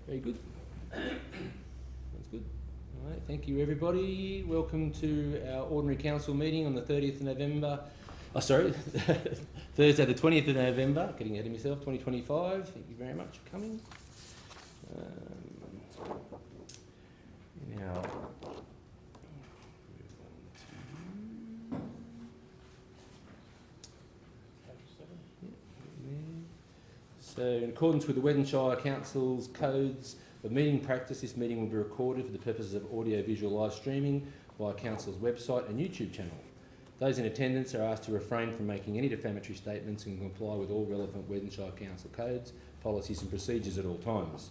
Very good. That's good. All right, thank you everybody. Welcome to our Ordinary Council meeting on the 30th of November. Oh, sorry, Thursday the 20th of November, getting ahead of myself, 2025. Thank you very much for coming. Now, so in accordance with the Weddin Shire Council's codes of meeting practice, this meeting will be recorded for the purposes of audio-visual live streaming via Council's website and YouTube channel. Those in attendance are asked to refrain from making any defamatory statements and comply with all relevant Weddin Shire Council codes, policies and procedures at all times.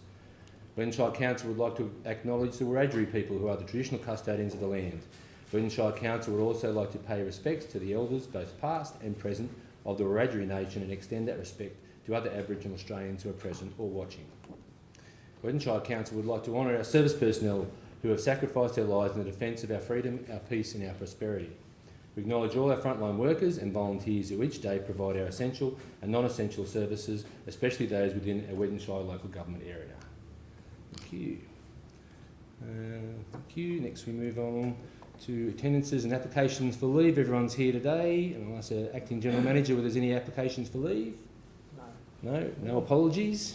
Weddin Shire Council would like to acknowledge the Wiradjuri people who are the traditional custodians of the land. Weddin Shire Council would also like to pay respects to the elders, both past and present, of the Wiradjuri nation and extend that respect to other Aboriginal Australians who are present or watching. Weddin Shire Council would like to honour our service personnel who have sacrificed their lives in the defence of our freedom, our peace and our prosperity. We acknowledge all our frontline workers and volunteers who each day provide our essential and non-essential services, especially those within our Weddin Shire local government area. Thank you. Thank you. Next we move on to attendances and applications for leave. Everyone's here today, and I'll ask our Acting General Manager whether there's any applications for leave. No? No apologies?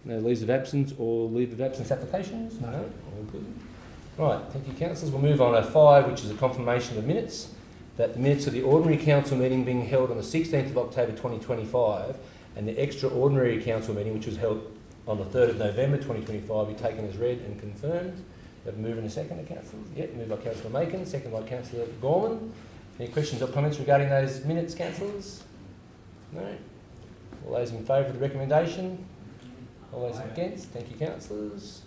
No leaves of absence or leave of absence applications? No? All good. Right, thank you councillors. We'll move on to 5, which is a confirmation of minutes. That the minutes of the Ordinary Council meeting being held on the 16th of October 2025 and the Extraordinary Council meeting, which was held on the 3rd of November 2025, be taken as read and confirmed. We have a move in a second, councillors. Yep, moved by Councillor Macon, second by Councillor Gorman. Any questions or comments regarding those minutes, councillors? No? All those in favour of the recommendation? All those against? Thank you, councillors.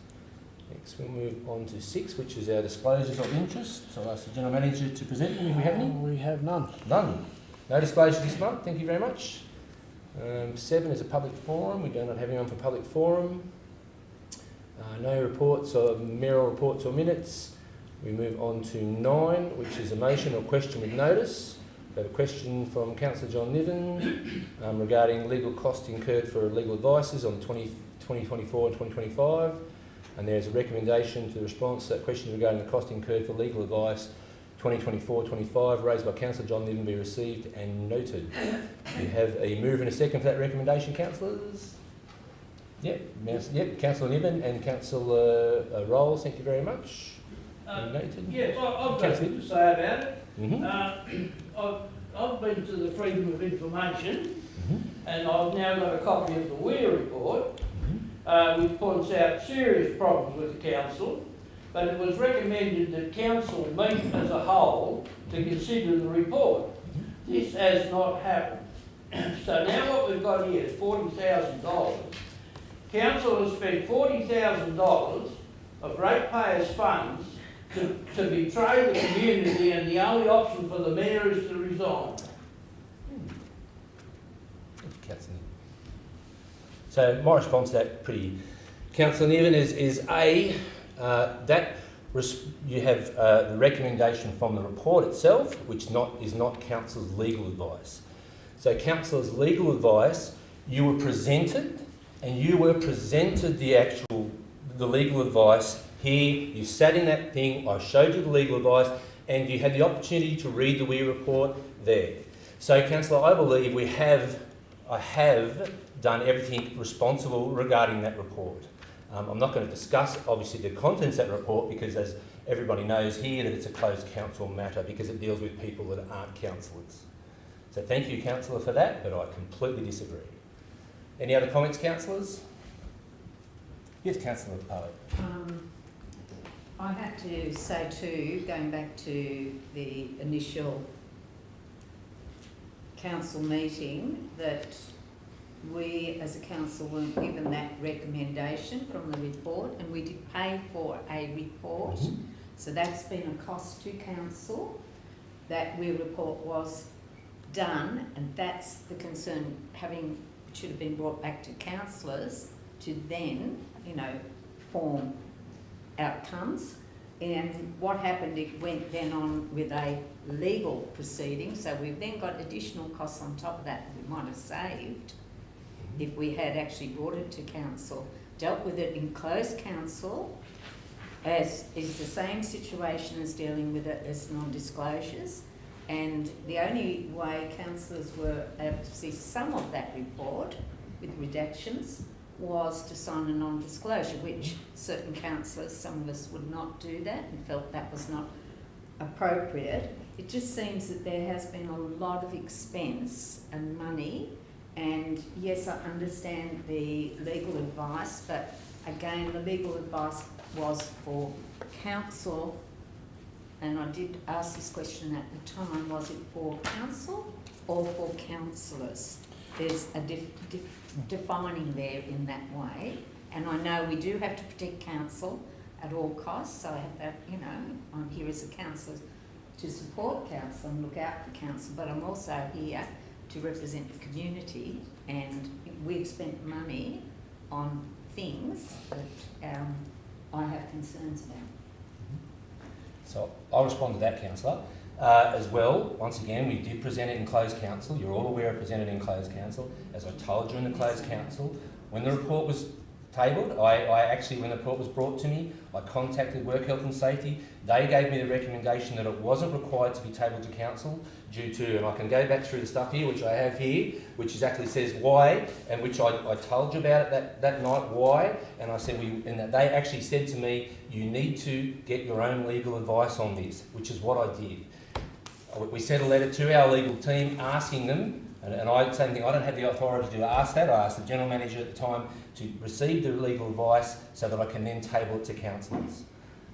Next we'll move on to 6, which is our disclosures of interest. So I'll ask the General Manager to present them if we have any. We have none. None. No disclosures this month, thank you very much. 7 is a public forum. We do not have anyone for public forum. No reports or mayoral reports or minutes. We move on to 9, which is a motion or question with notice. We have a question from Councillor John Niven regarding legal costs incurred for legal advices on 2024 and 2025. And there's a recommendation to the response to that question regarding the cost incurred for legal advice 2024-25 raised by Councillor John Niven be received and noted. We have a move and a second for that recommendation, councillors. Yep, Councillor Niven and Councillor Rolls, thank you very much. Noted. Yes, I've got something to say about it. I've been to the Freedom of Information and I've now got a copy of the Weir report, which points out serious problems with the council, but it was recommended that council meet as a whole to consider the report. This has not happened. So now what we've got here is $40,000. Council has spent $40,000 of ratepayers' funds to betray the community, and the only option for the mayor is to resign. So my response to that, Councillor Niven, is A, that you have the recommendation from the report itself, which is not council's legal advice. So council's legal advice, you were presented the legal advice here. You sat in that thing, I showed you the legal advice, and you had the opportunity to read the Weir report there. So councillor, I believe I have done everything responsible regarding that report. I'm not going to discuss, obviously, the contents of that report because, as everybody knows here, that it's a closed council matter because it deals with people that aren't councillors. So thank you, councillor, for that, but I completely disagree. Any other comments, councillors? Yes, Councillor Poet. I have to say too, going back to the initial council meeting, that we as a council weren't given that recommendation from the report, and we did pay for a report. So that's been a cost to council. That Weir report was done, and that's the concern, it should have been brought back to councillors to then, form outcomes. And what happened, it went then on with a legal proceeding, so we've then got additional costs on top of that we might have saved if we had actually brought it to council dealt with it in closed council, as is the same situation as dealing with it as non-disclosures. And the only way councillors were able to see some of that report with redactions was to sign a non-disclosure, which certain councillors, some of us would not do that and felt that was not appropriate. It just seems that there has been a lot of expense and money, and yes, I understand the legal advice, but again, the legal advice was for council, and I did ask this question at the time, was it for council or for councillors? There's a defining there in that way, and I know we do have to protect council at all costs, so I have that, you know, I'm here as a councillor to support council and look out for council, but I'm also here to represent the community, and we've spent money on things that I have concerns about. So I'll respond to that, councillor. As well, once again, we did present it in closed council. You're all aware of presented in closed council. As I told you in the closed council, when the report was tabled, I actually, when the report was brought to me, I contacted Work Health and Safety. They gave me the recommendation that it wasn't required to be tabled to council due to, and I can go back through the stuff here, which I have here, which exactly says why, and which I told you about it that night, why, and I said, and that they actually said to me, you need to get your own legal advice on this, which is what I did. We sent a letter to our legal team asking them, and I, same thing, I don't have the authority to ask that. I asked the general manager at the time to receive the legal advice so that I can then table it to councillors.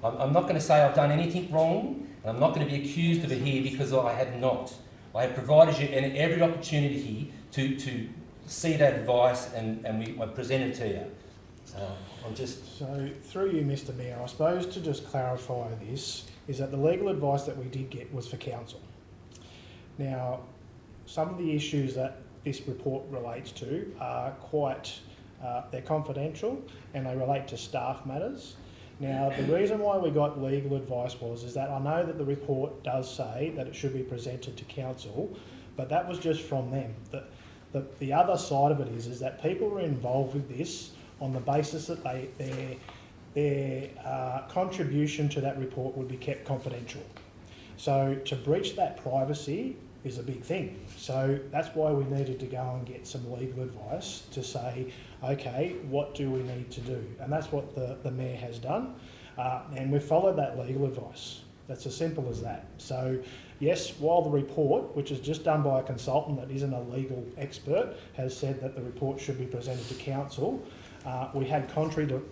I'm not going to say I've done anything wrong, and I'm not going to be accused of it here because I have not. I have provided you every opportunity to see that advice, and I presented it to you. I'm just... So, through you, Mr Mayor, I suppose to just clarify this, is that the legal advice that we did get was for council. Now, some of the issues that this report relates to are quite, they're confidential and they relate to staff matters. Now, the reason why we got legal advice is that I know that the report does say that it should be presented to council, but that was just from them. The other side of it is that people were involved with this on the basis that their contribution to that report would be kept confidential. So to breach that privacy is a big thing. So that's why we needed to go and get some legal advice to say, okay, what do we need to do? And that's what the Mayor has done. And we've followed that legal advice. That's as simple as that. So yes, while the report, which is just done by a consultant that isn't a legal expert, has said that the report should be presented to council, we had contrary to,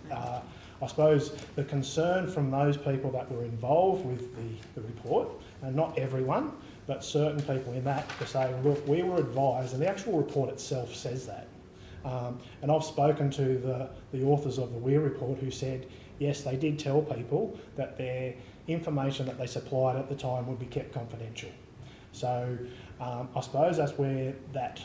I suppose, the concern from those people that were involved with the report, and not everyone, but certain people in that, to say, look, we were advised, and the actual report itself says that. And I've spoken to the authors of the Weir report who said, yes, they did tell people that their information that they supplied at the time would be kept confidential. So I suppose that's where that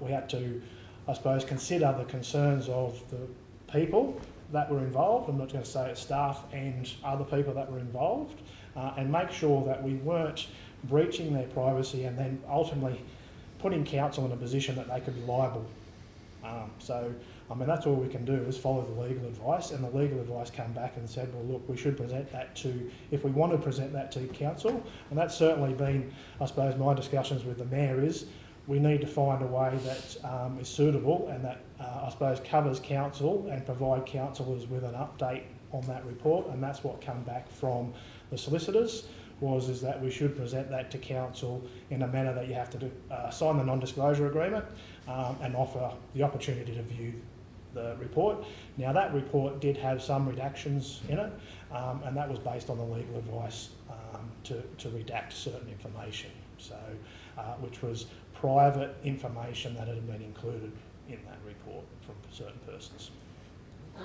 we had to, I suppose, consider the concerns of the people that were involved. I'm not going to say it's staff and other people that were involved, and make sure that we weren't breaching their privacy and then ultimately putting council in a position that they could be liable. So, I mean, that's all we can do is follow the legal advice, and the legal advice came back and said, well, look, we should present that to, if we want to present that to council, and that's certainly been, I suppose, my discussions with the Mayor is, we need to find a way that is suitable and that, I suppose, covers council and provide councillors with an update on that report, and that's what came back from the solicitors, is that we should present that to council in a manner that you have to do, sign the non-disclosure agreement and offer the opportunity to view the report. Now, that report did have some redactions in it, and that was based on the legal advice to redact certain information, so which was private information that had been included in that report from certain persons.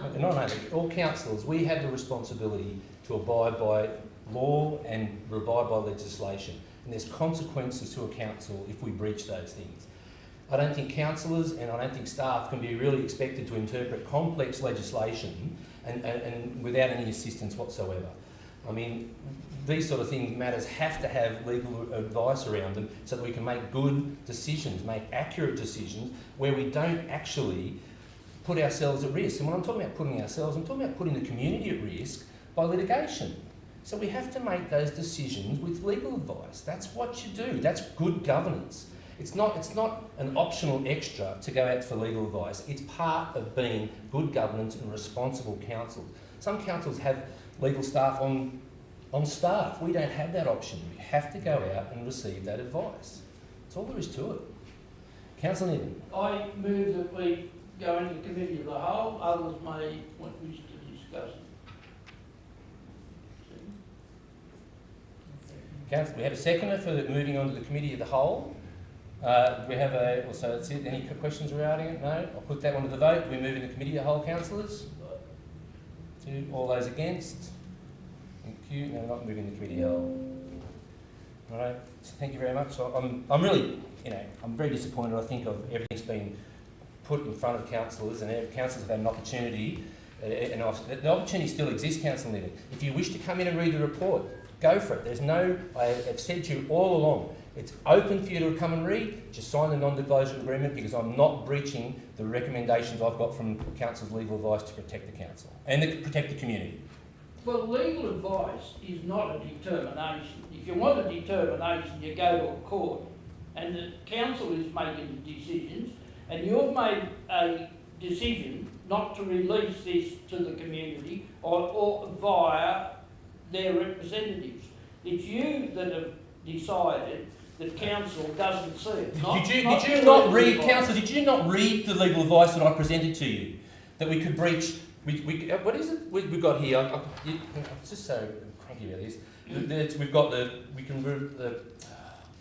And not only, all councillors, we have the responsibility to abide by law and abide by legislation, and there's consequences to a council if we breach those things. I don't think councillors and I don't think staff can be really expected to interpret complex legislation and without any assistance whatsoever. I mean, these sort of matters have to have legal advice around them so that we can make good decisions, make accurate decisions where we don't actually put ourselves at risk. And when I'm talking about putting ourselves, I'm talking about putting the community at risk by litigation. So we have to make those decisions with legal advice. That's what you do. That's good governance. It's not an optional extra to go out for legal advice. It's part of being good governance and responsible council. Some councils have legal staff on staff. We don't have that option. We have to go out and receive that advice. That's all there is to it. Councillor Niven. I move that we go into committee of the whole, others may wish to discuss it. Council, we have a seconder for moving on to the committee of the whole. We have so that's it. Any questions regarding it? No? I'll put that one to the vote. We move into committee of the whole, councillors? All those against? Thank you. No, we're not moving the committee of the whole. All right. So thank you very much. So I'm really, I'm very disappointed. I think of everything's been put in front of councillors, and councillors have had an opportunity, and the opportunity still exists, Councillor Niven. If you wish to come in and read the report, go for it. There's no, I've said to you all along, it's open for you to come and read. Just sign the non-disclosure agreement, because I'm not breaching the recommendations I've got from council's legal advice to protect the council and to protect the community. Well, legal advice is not a determination. If you want a determination, you go to a court, and the council is making the decisions, and you've made a decision not to release this to the community or via their representatives. It's you that have decided that council doesn't see it. Did you not read, council? Did you not read the legal advice that I presented to you? That we could breach. What is it we've got here? I'm just so cranky about this. We've got we can move the.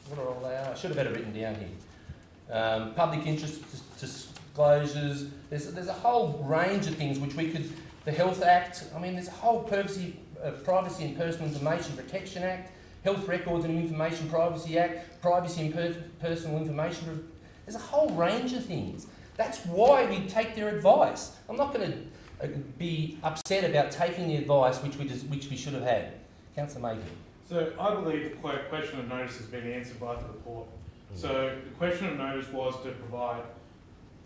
What are all they are? I should have had it written down here. Public interest disclosures. There's a whole range of things which we could. The Health Act. I mean, there's a whole Privacy and Personal Information Protection Act, Health Records and Information Privacy Act, Privacy and Personal Information. There's a whole range of things. That's why we take their advice. I'm not going to be upset about taking the advice which we should have had. Councillor Macon. So I believe the question of notice has been answered by the report. So the question of notice was to provide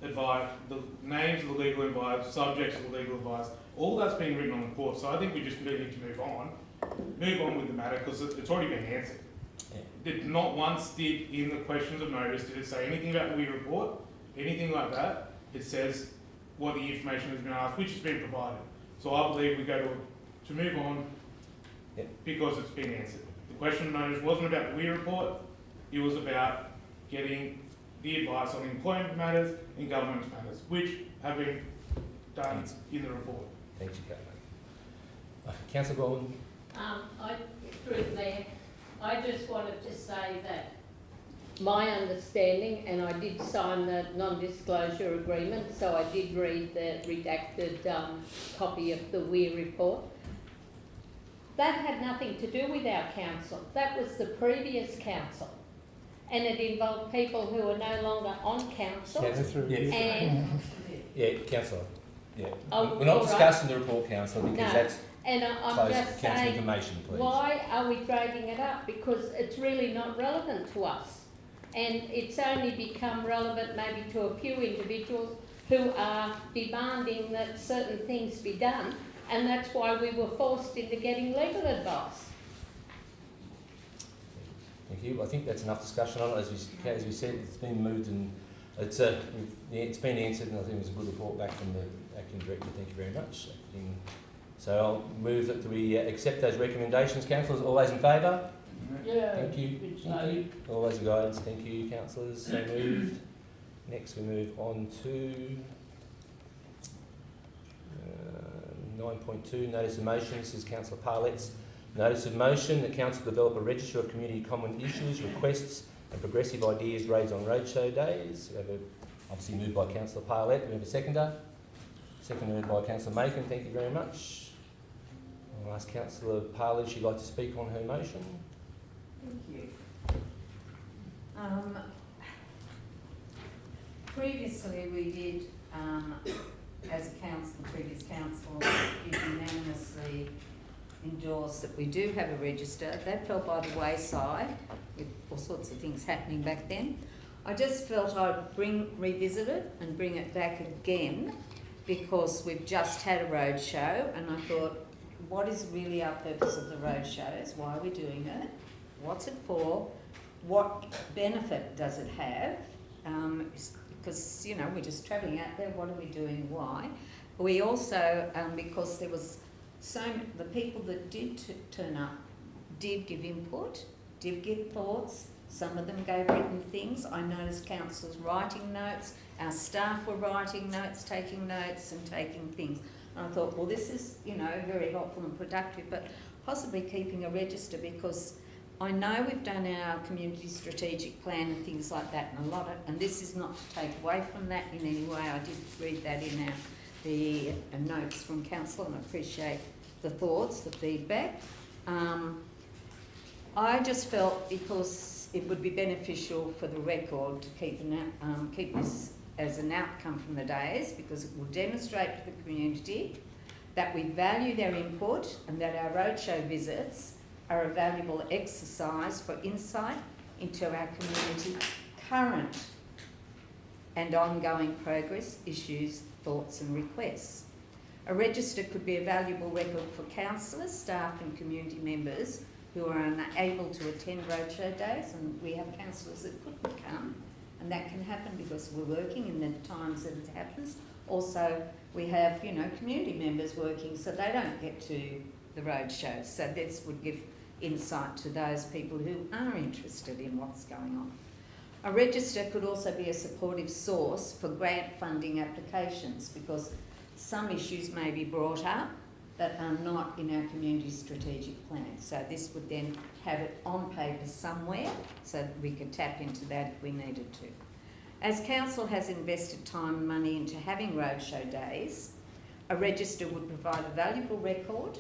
advice, the names of the legal advice, subjects of the legal advice. All that's been written on the report. So I think we just need to move on with the matter, because it's already been answered. Yeah. It not once did in the questions of notice did it say anything about the WE report, anything like that. It says what the information has been asked, which has been provided. So I believe we go to move on. Yeah. Because it's been answered. The question of notice wasn't about the WE report, it was about getting the advice on employment matters and governance matters, which have been done in the report. Thank you, Kate. Councillor Goldman. Through there, I just wanted to say that my understanding, and I did sign the non-disclosure agreement, so I did read the redacted copy of the WE report. That had nothing to do with our council. That was the previous council. And it involved people who are no longer on council. Yeah, councillor. Yeah. Oh, we're not discussing the report, councillor, because that's and I'm closed just council saying, information, please. why are we dragging it up? Because it's really not relevant to us. And it's only become relevant maybe to a few individuals who are demanding that certain things be done, and that's why we were forced into getting legal advice. Thank you. I think that's enough discussion on it. As we said, it's been moved and it's been answered, and I think it was a good report back from the acting director. Thank you very much. So I'll move that we accept those recommendations. Councillors, all those in favour? Yeah. Thank you. Thank you. All those guidance. Thank you, councillors. So moved. Next, we move on to 9.2, notice of motion. This is Councillor Parlett's notice of motion. The council develop a register of community common issues, requests and progressive ideas raised on roadshow days. We have obviously moved by Councillor Parlett. We have a seconder. Seconded by Councillor Macon. Thank you very much. I'll ask Councillor Parlett if she'd like to speak on her motion. Thank you. Previously we did, as a council, the previous council did unanimously endorse that we do have a register. That fell by the wayside with all sorts of things happening back then. I just felt I'd revisit it and bring it back again because we've just had a road show, and I thought, what is really our purpose of the road shows? Why are we doing it? What's it for? What benefit does it have? Because, you know, we're just travelling out there, what are we doing, why? We also, because there was the people that did turn up did give input, did give thoughts, some of them gave written things. I noticed councillors writing notes, our staff were writing notes, taking notes and taking things. And I thought, well, this is, you know, very helpful and productive, but possibly keeping a register, because I know we've done our community strategic plan and things like that, and this is not to take away from that in any way. I did read that in the notes from council, and I appreciate the thoughts, the feedback. I just felt because it would be beneficial for the record to keep this as an outcome from the days, because it will demonstrate to the community that we value their input and that our roadshow visits are a valuable exercise for insight into our community current and ongoing progress, issues, thoughts and requests. A register could be a valuable record for councillors, staff and community members who are unable to attend roadshow days, and we have councillors that couldn't come, and that can happen because we're working in the times that it happens. Also, we have, you know, community members working, so they don't get to the roadshows. So this would give insight to those people who are interested in what's going on. A register could also be a supportive source for grant funding applications, because some issues may be brought up that are not in our community strategic plan. So this would then have it on paper somewhere so that we could tap into that if we needed to. As council has invested time and money into having roadshow days, a register would provide a valuable record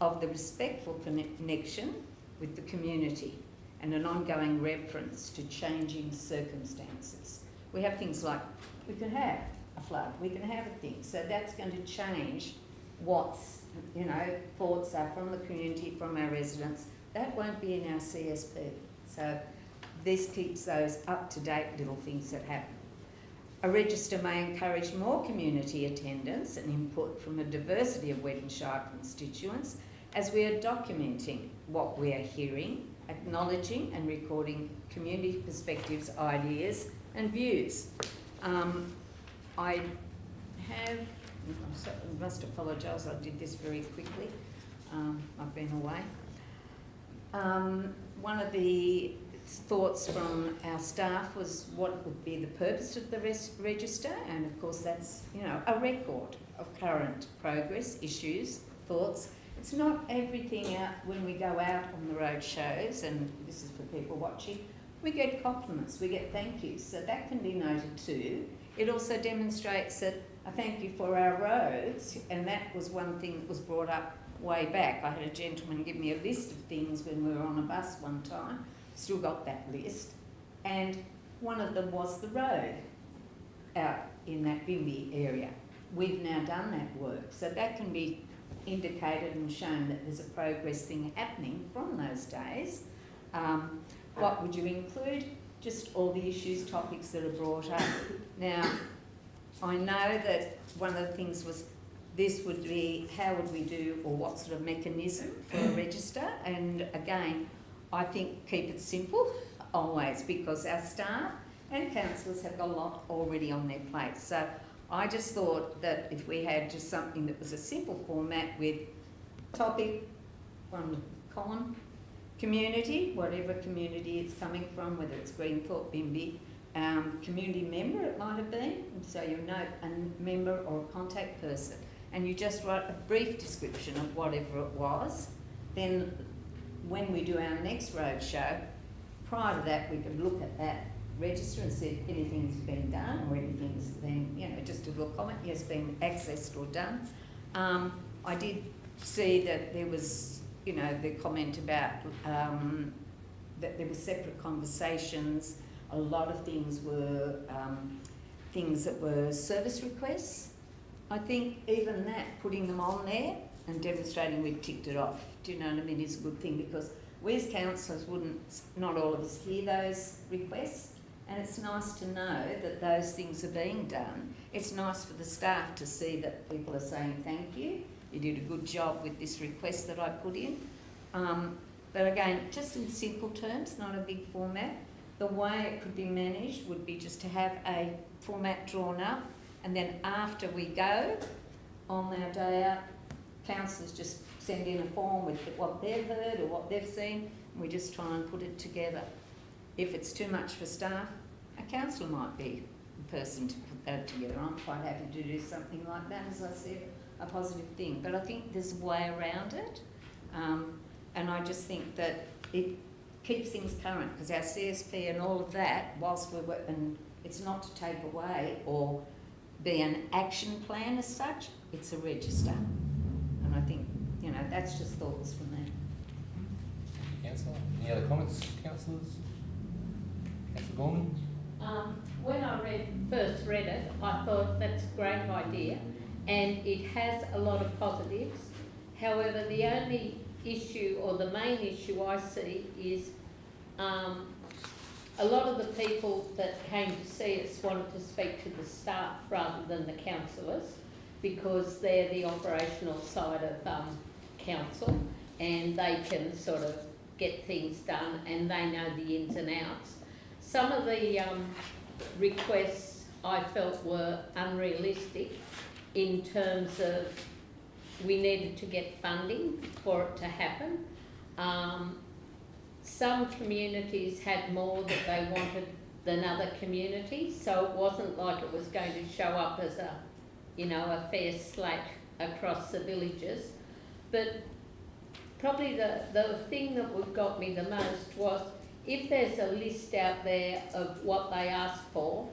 of the respectful connection with the community and an ongoing reference to changing circumstances. We have things like, we could have a flood, we can have a thing, so that's going to change what's, you know, thoughts are from the community, from our residents. That won't be in our CSP. So this keeps those up-to-date little things that happen. A register may encourage more community attendance and input from a diversity of Weddin Shire constituents as we are documenting what we are hearing, acknowledging and recording community perspectives, ideas and views. I must apologise, I did this very quickly. I've been away. One of the thoughts from our staff was what would be the purpose of the register, and of course that's, you know, a record of current progress, issues, thoughts. It's not everything out when we go out on the road shows, and this is for people watching, we get compliments, we get thank yous, so that can be noted too. It also demonstrates that I thank you for our roads, and that was one thing that was brought up way back. I had a gentleman give me a list of things when we were on a bus one time, still got that list, and one of them was the road out in that Bimby area. We've now done that work, so that can be indicated and shown that there's a progress thing happening from those days. What would you include? Just all the issues, topics that are brought up. Now, I know that one of the things was this would be how would we do, or what sort of mechanism for a register, and again, I think keep it simple always, because our staff and councillors have got a lot already on their plate. So I just thought that if we had just something that was a simple format with topic, one column, community, whatever community it's coming from, whether it's Greenthorpe, Bimby, community member it might have been, and so you note a member or a contact person, and you just write a brief description of whatever it was. Then when we do our next roadshow, prior to that we could look at that register and see if anything's been done or anything's been, you know, just a little comment, yes, been accessed or done. I did see that there was, you know, the comment about that there were separate conversations. A lot of things were things that were service requests. I think even that, putting them on there and demonstrating we've ticked it off, do you know what I mean, is a good thing, because we as councillors wouldn't, not all of us hear those requests, And it's nice to know that those things are being done. It's nice for the staff to see that people are saying thank you. You did a good job with this request that I put in. But again, just in simple terms, not a big format. The way it could be managed would be just to have a format drawn up, and then after we go on our day out, councillors just send in a form with what they've heard or what they've seen, and we just try and put it together. If it's too much for staff, a councillor might be the person to put that together. I'm quite happy to do something like that, as I said, a positive thing. But I think there's a way around it, and I just think that it keeps things current, because our CSP and all of that, whilst we're working, it's not to take away or be an action plan as such, it's a register. And I think, you know, that's just thoughts from there. Councillor, any other comments, councillors? Councillor Gorman? When I first read it, I thought that's a great idea, and it has a lot of positives. However, the only issue, or the main issue I see, is a lot of the people that came to see us wanted to speak to the staff rather than the councillors, because they're the operational side of council, and they can sort of get things done, and they know the ins and outs. Some of the requests I felt were unrealistic in terms of we needed to get funding for it to happen. Some communities had more that they wanted than other communities, so it wasn't like it was going to show up as a, you know, a fair slate across the villages. But probably the thing that would got me the most was, if there's a list out there of what they asked for,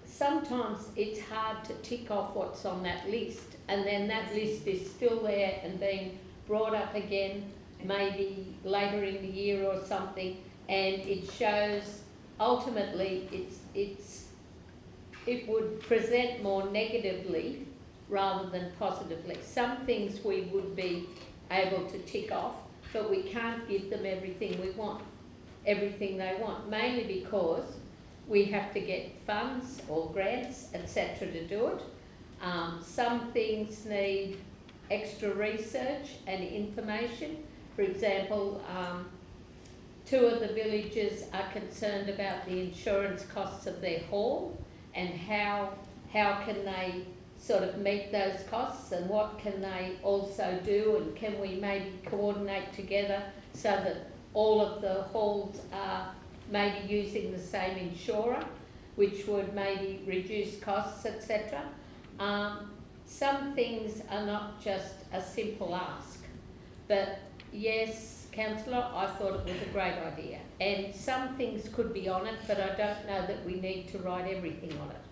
sometimes it's hard to tick off what's on that list, and then that list is still there and being brought up again, maybe later in the year or something, and it shows ultimately it would present more negatively rather than positively. Some things we would be able to tick off, but we can't give them everything we want, everything they want, mainly because we have to get funds or grants, etc. to do it. Some things need extra research and information. For example, 2 of the villages are concerned about the insurance costs of their hall, and how can they sort of meet those costs, and what can they also do, and can we maybe coordinate together so that all of the halls are maybe using the same insurer, which would maybe reduce costs, etc. Some things are not just a simple ask, but yes, councillor, I thought it was a great idea, and some things could be on it, but I don't know that we need to write everything on it,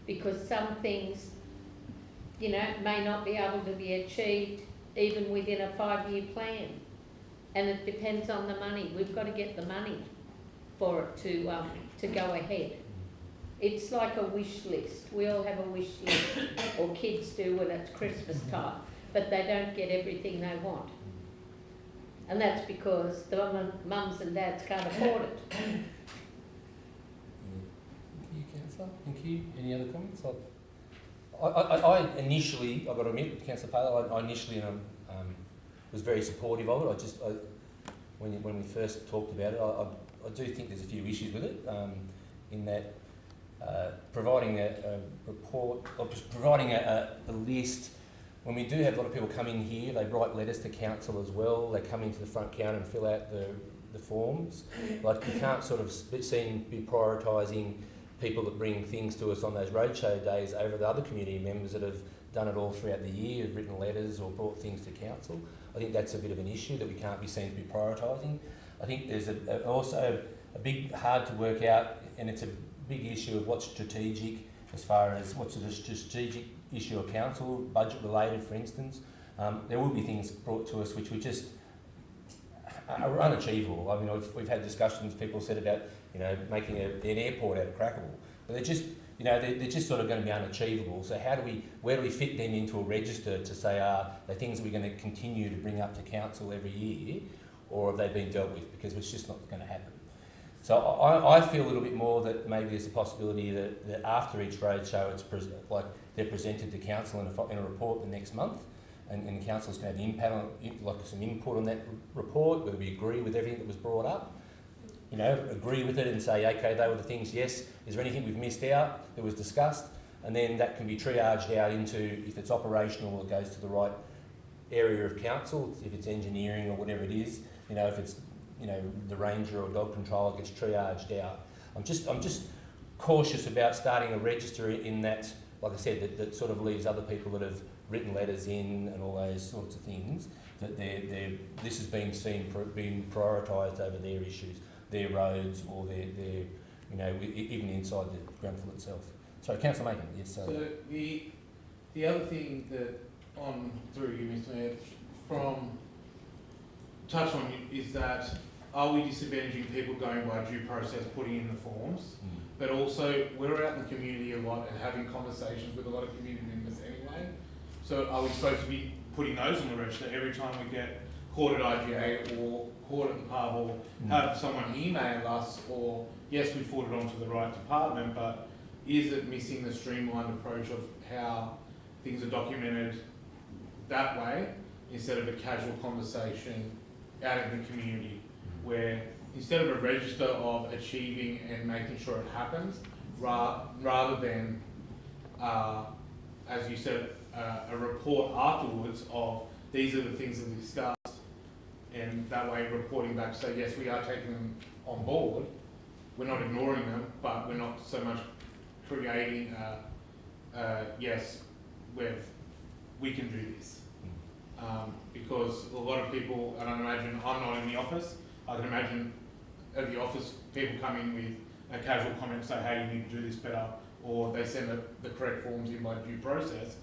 because some things, you know, may not be able to be achieved even within a 5-year plan, and it depends on the money. We've got to get the money for it to go ahead. It's like a wish list. We all have a wish list, or kids do when it's Christmas time, but they don't get everything they want. And that's because the mums and dads can't afford it. Thank you, councillor. Thank you. Any other comments? I initially, I've got to admit, Councillor Paler, I initially was very supportive of it. When we first talked about it, I do think there's a few issues with it, in that providing a report, or just providing a list. When we do have a lot of people come in here, they write letters to council as well. They come into the front counter and fill out the forms. Like, you can't sort of be prioritising people that bring things to us on those roadshow days over the other community members that have done it all throughout the year, have written letters or brought things to council. I think that's a bit of an issue that we can't be seen to be prioritising. I think there's also a big, hard to work out, and it's a big issue of what's strategic, as far as what's the strategic issue of council, budget related, for instance. There will be things brought to us which we just are unachievable. I mean, we've had discussions, people said about, you know, making an airport out of Crackable, but they're just, you know, they're just sort of going to be unachievable. So where do we fit them into a register to say, they're things that we're going to continue to bring up to council every year, or have they been dealt with? Because it's just not going to happen. So I feel a little bit more that maybe there's a possibility that after each roadshow, like they're presented to council in a report the next month, and council's going to have some input on that report, whether we agree with everything that was brought up, agree with it and say, okay, they were the things, yes, is there anything we've missed out that was discussed? And then that can be triaged out into, if it's operational, it goes to the right area of council, if it's engineering or whatever it is, if it's, the ranger or dog control gets triaged out. I'm just cautious about starting a register in that, like I said, that sort of leaves other people that have written letters in and all those sorts of things, that this has been being prioritised over their issues, their roads or their even inside the Grenfell itself. Sorry, Councillor Macon, yes. So the other thing that through you, Mr. Mayor, touch on is that are we disadvantaging people going by due process, putting in the forms? But also, we're out in the community a lot and having conversations with a lot of community members anyway. So are we supposed to be putting those on the register every time we get caught at IGA or caught at the pub, or have someone email us, or yes, we forward it on to the right department, but is it missing the streamlined approach of how things are documented that way instead of a casual conversation out in the community, where instead of a register of achieving and making sure it happens, rather than, as you said, a report afterwards of these are the things that we discussed, and that way reporting back to say, yes, we are taking them on board, we're not ignoring them, but we're not so much creating yes, we can do this. Because a lot of people, and I imagine I'm not in the office, I can imagine at the office people come in with a casual comment and say, hey, you need to do this better, or they send the correct forms in by due process,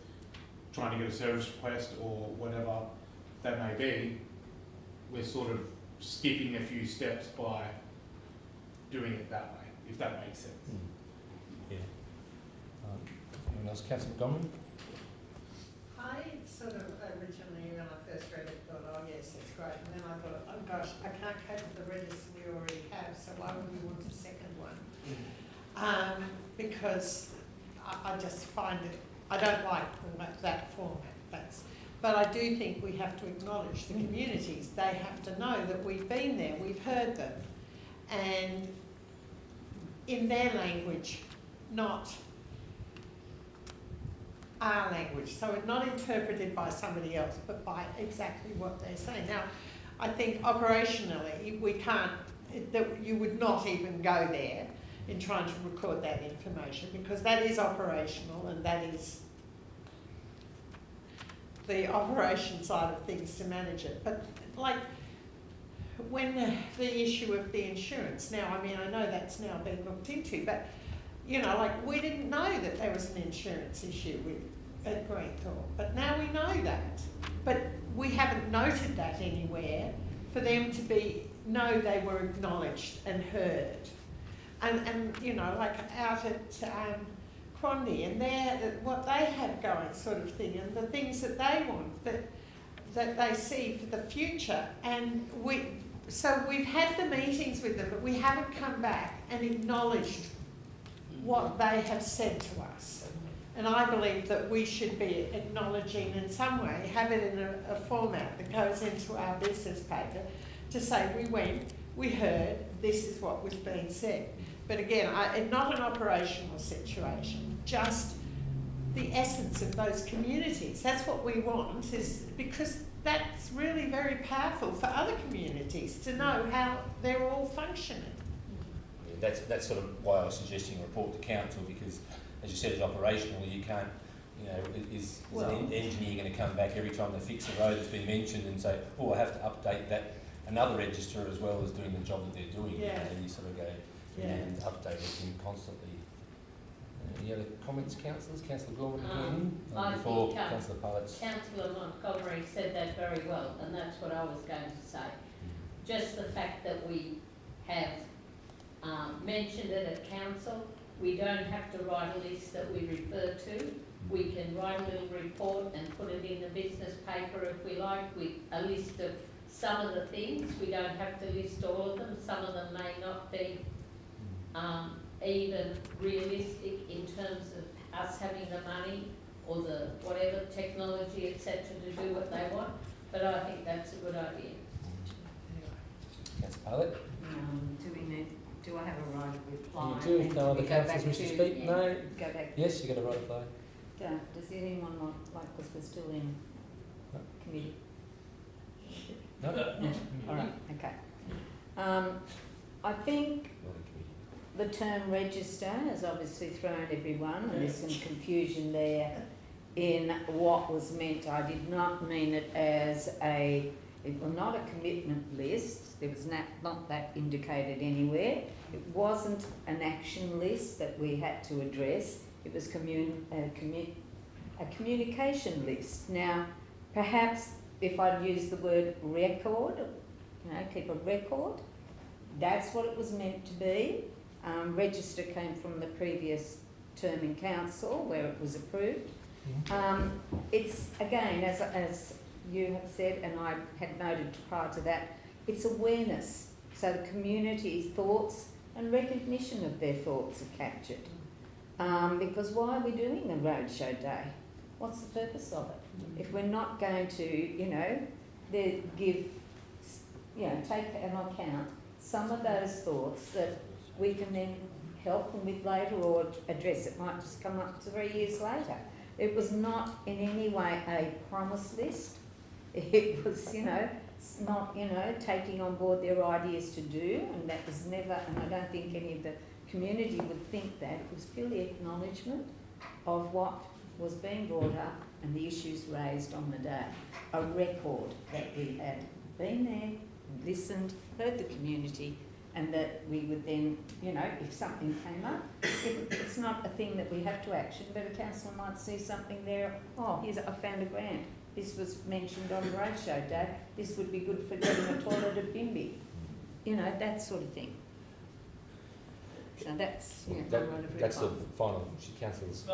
trying to get a service request or whatever that may be. We're sort of skipping a few steps by doing it that way, if that makes sense. Yeah. Anyone else? Councillor Montgomery? I sort of originally, when I first read it, thought, oh yes, that's great. And then I thought, oh gosh, I can't cope with the register we already have, so why would we want a second one? Because I just find it, I don't like that format. But I do think we have to acknowledge the communities. They have to know that we've been there, we've heard them, and in their language, not our language. So it's not interpreted by somebody else, but by exactly what they're saying. Now, I think operationally, we can't, that you would not even go there in trying to record that information, because that is operational and that is the operation side of things to manage it. But like when the issue of the insurance, now, I mean, I know that's now been looked into, but like we didn't know that there was an insurance issue at Greenthorpe, but now we know that. But we haven't noted that anywhere for them to know they were acknowledged and heard. And like out at Crondy and what they have going sort of thing, and the things that they want that they see for the future. And so we've had the meetings with them, but we haven't come back and acknowledged what they have said to us. And I believe that we should be acknowledging in some way, have it in a format that goes into our business paper to say we went, we heard, this is what was being said. But again, not an operational situation, just the essence of those communities. That's what we want, is because that's really very powerful for other communities to know how they're all functioning. Yeah, that's sort of why I was suggesting a report to council, because as you said, it's operational. You can't, is an engineer going to come back every time they fix a road that's been mentioned and say, oh, I have to update that another register as well as doing the job that they're doing? Yeah. And you sort of go, and update everything constantly. Any other comments, councillors? Councillor Gorman again? Before Councillor Pallets. Councillor Montgomery said that very well, and that's what I was going to say. Just the fact that we have mentioned it at council, we don't have to write a list that we refer to. We can write a little report and put it in the business paper if we like, with a list of some of the things. We don't have to list all of them. Some of them may not be even realistic in terms of us having the money or the whatever technology, etc., to do what they want. But I think that's a good idea. Councillor Parlett? Do I have a right of reply? You do, if no other Go councillors back wish to speak? No? Go back. Yes, you got a right of play. Does anyone like, because we're still in No. committee? No? No? All right, okay. I think the term register has obviously thrown everyone, and there's some confusion there in what was meant. I did not mean it as it was not a commitment list. There was not that indicated anywhere. It wasn't an action list that we had to address. It was a communication list. Now, perhaps if I'd use the word record, keep a record, that's what it was meant to be. Register came from the previous term in council where it was approved. It's, again, as you have said, and I had noted prior to that, it's awareness. So the community's thoughts and recognition of their thoughts are captured. Because why are we doing a roadshow day? What's the purpose of it? If we're not going to, take into account some of those thoughts that we can then help them with later or address. It might just come up 3 years later. It was not in any way a promise list. It was, not, taking on board their ideas to do, and that was never, and I don't think any of the community would think that. It was purely acknowledgement of what was being brought up and the issues raised on the day. A record that we had been there, listened, heard the community, and that we would then, if something came up, it's not a thing that we have to action, but a councillor might see something there, I found a grant. This was mentioned on roadshow day. This would be good for getting a toilet at Bimby. That sort of thing. So that's, That's the final councillors.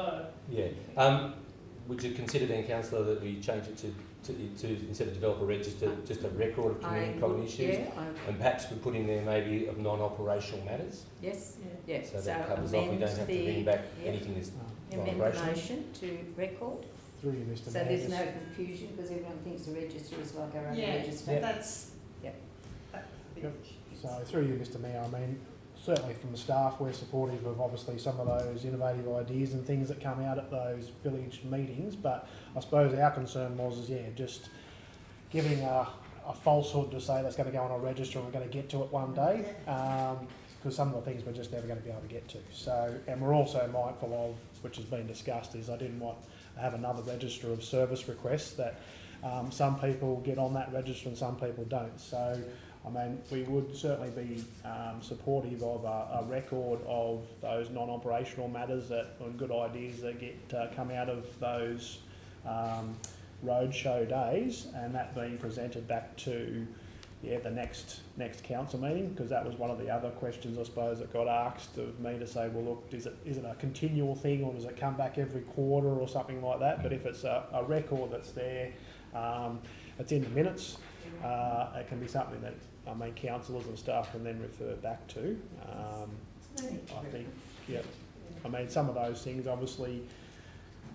Yeah. Would you consider then, councillor, that we change it to instead of develop a register, just a record of community problem issues? Yeah, and perhaps we put in there maybe of non-operational matters? yes, yeah. So that covers off, we don't have to bring back anything that's amend the non-operational. motion to record. Through you, Mr. So Mayor. there's no confusion because everyone thinks the register is like our own register. That's. Yep. So through you, Mr. Mayor, certainly from the staff, we're supportive of obviously some of those innovative ideas and things that come out at those village meetings, but I suppose our concern was, just giving a falsehood to say that's going to go on a register and we're going to get to it one day, because some of the things we're just never going to be able to get to. So, and we're also mindful of, which has been discussed, is I didn't want to have another register of service requests that some people get on that register and some people don't. So, we would certainly be supportive of a record of those non-operational matters and good ideas that come out of those roadshow days, and that being presented back to the next council meeting, because that was one of the other questions I suppose that got asked of me, to say, well, look, is it a continual thing, or does it come back every quarter or something like that? But if it's a record that's there, it's in the minutes, it can be something that councillors and staff can then refer back to. I think, some of those things, obviously,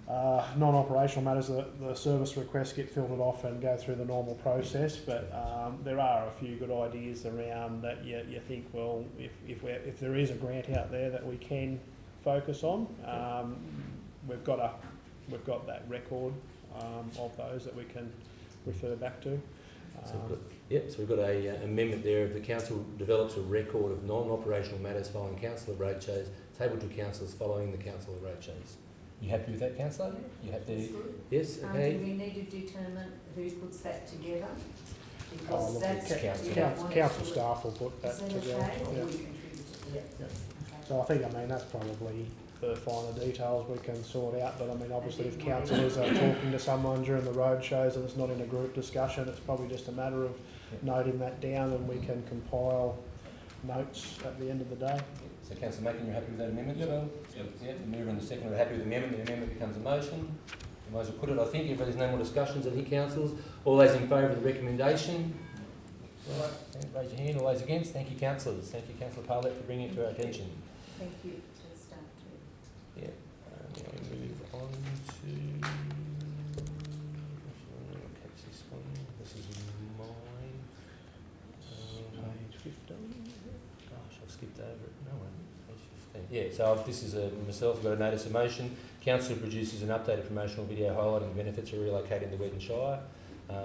non-operational matters, the service requests get filtered off and go through the normal process, but there are a few good ideas around that you think, well, if there is a grant out there that we can focus on, we've got that record of those that we can refer back to. So we've got a amendment there of the council develops a record of non-operational matters following councillor roadshows, tabled to councillors following the councillor roadshows. You happy with that, councillor? You happy? Yes, Do okay. we need to determine who puts that together? Oh, Because look, that's council. you don't want Council to- staff will put that Is that together. okay? Or Yeah. we contribute to that? Okay. So I think, that's probably the finer details we can sort out, but obviously if councillors are talking to someone during the road shows and it's not in a group discussion, it's probably just a matter of noting that down, and we can compile notes at the end of the day. So councillor Mackin, you're happy with that amendment as well? Yep. The mover and the seconder are happy with the amendment becomes a motion. The motion put it, I think, if there's no more discussions, I think councillors, all those in favour of the recommendation? Right, raise your hand. All those against? Thank you, councillors. Thank you, Councillor Parlett, for bringing it to our attention. Thank you to the staff too. Yeah. Now we move on to. I'll catch this one. This is mine. Page 15. Gosh, I've skipped over it. No one. Page 15. Yeah. So this is myself. I've got a notice of motion. Council produces an updated promotional video highlighting the benefits of relocating to Weddin Shire.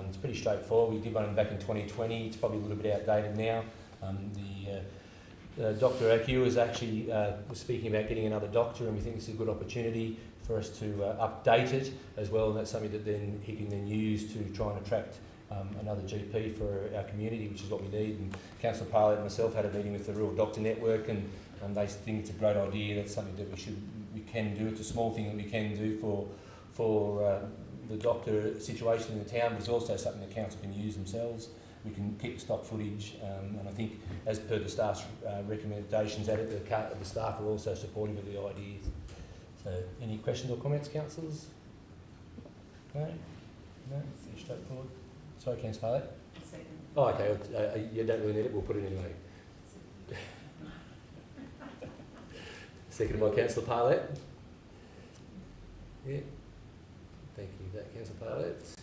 It's pretty straightforward. We did one back in 2020. It's probably a little bit outdated now. Dr. Akiu is actually was speaking about getting another doctor, and we think it's a good opportunity for us to update it as well, and that's something that then he can then use to try and attract another GP for our community, which is what we need. And Councillor Parlett and myself had a meeting with the Rural Doctor Network, and they think it's a great idea. That's something that we can do. It's a small thing that we can do for the doctor situation in the town, but it's also something the council can use themselves. We can keep stock footage, and I think, as per the staff's recommendations, the staff are also supportive of the ideas. So, any questions or comments, councillors? No? No? Pretty straightforward. Sorry, Councillor Parlett. Second. Oh, okay. You don't really need it. We'll put it in later. Seconded by Councillor Parlett. Yeah. Thank you for that, Councillor Parlett.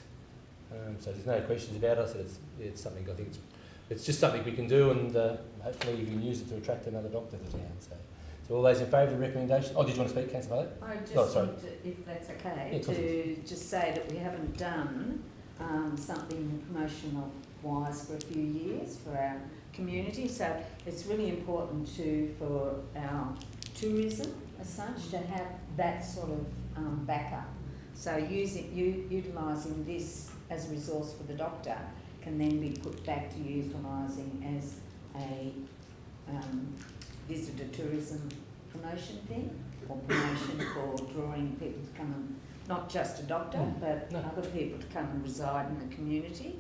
So there's no questions about it. So it's something, I think it's just something we can do, and hopefully you can use it to attract another doctor to town. So all those in favour of the recommendation? Oh, did you want to speak, Councillor Parlett? I just sorry. want to, if that's okay, Yeah, to just say that we haven't done something promotional wise for a few years for our community. So it's really important for our tourism as such to have that sort of backup. So utilising this as a resource for the doctor can then be put back to utilising as a visitor tourism promotion thing, or promotion for drawing people to come and, not just a doctor, but other people to come and reside in the community,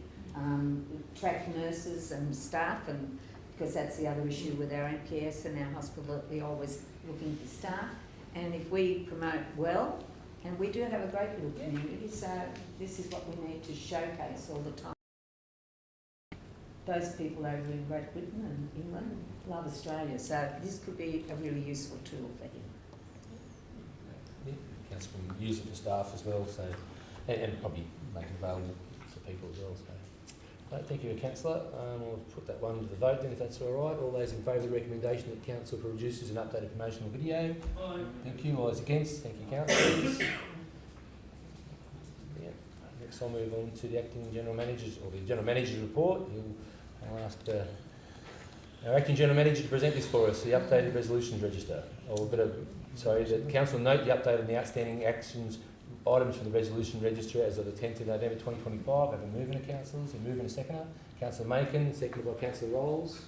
attract nurses and staff, and because that's the other issue with our NPS and our hospital, that we're always looking for staff. And if we promote well, and we do have a great little community, so this is what we need to showcase all the time. Those people over in Great Britain and England love Australia, so this could be a really useful tool for him. Yeah, council can use it for staff as well, so and probably make it available for people as well. So, right, thank you, Councillor. We'll put that one to the vote then, if that's all right. All those in favour of the recommendation that council produces an updated promotional video? Aye. Thank you. All those against? Thank you, councillors. Yeah. Next, I'll move on to the acting general manager's report. I'll ask our acting general manager to present this for us, the updated resolutions register. The council note the update on the outstanding actions items from the resolution register as of the 10th of November 2025. Have a mover and a councillors, a mover and a seconder. Councillor Macon, seconded by Councillor Rolls.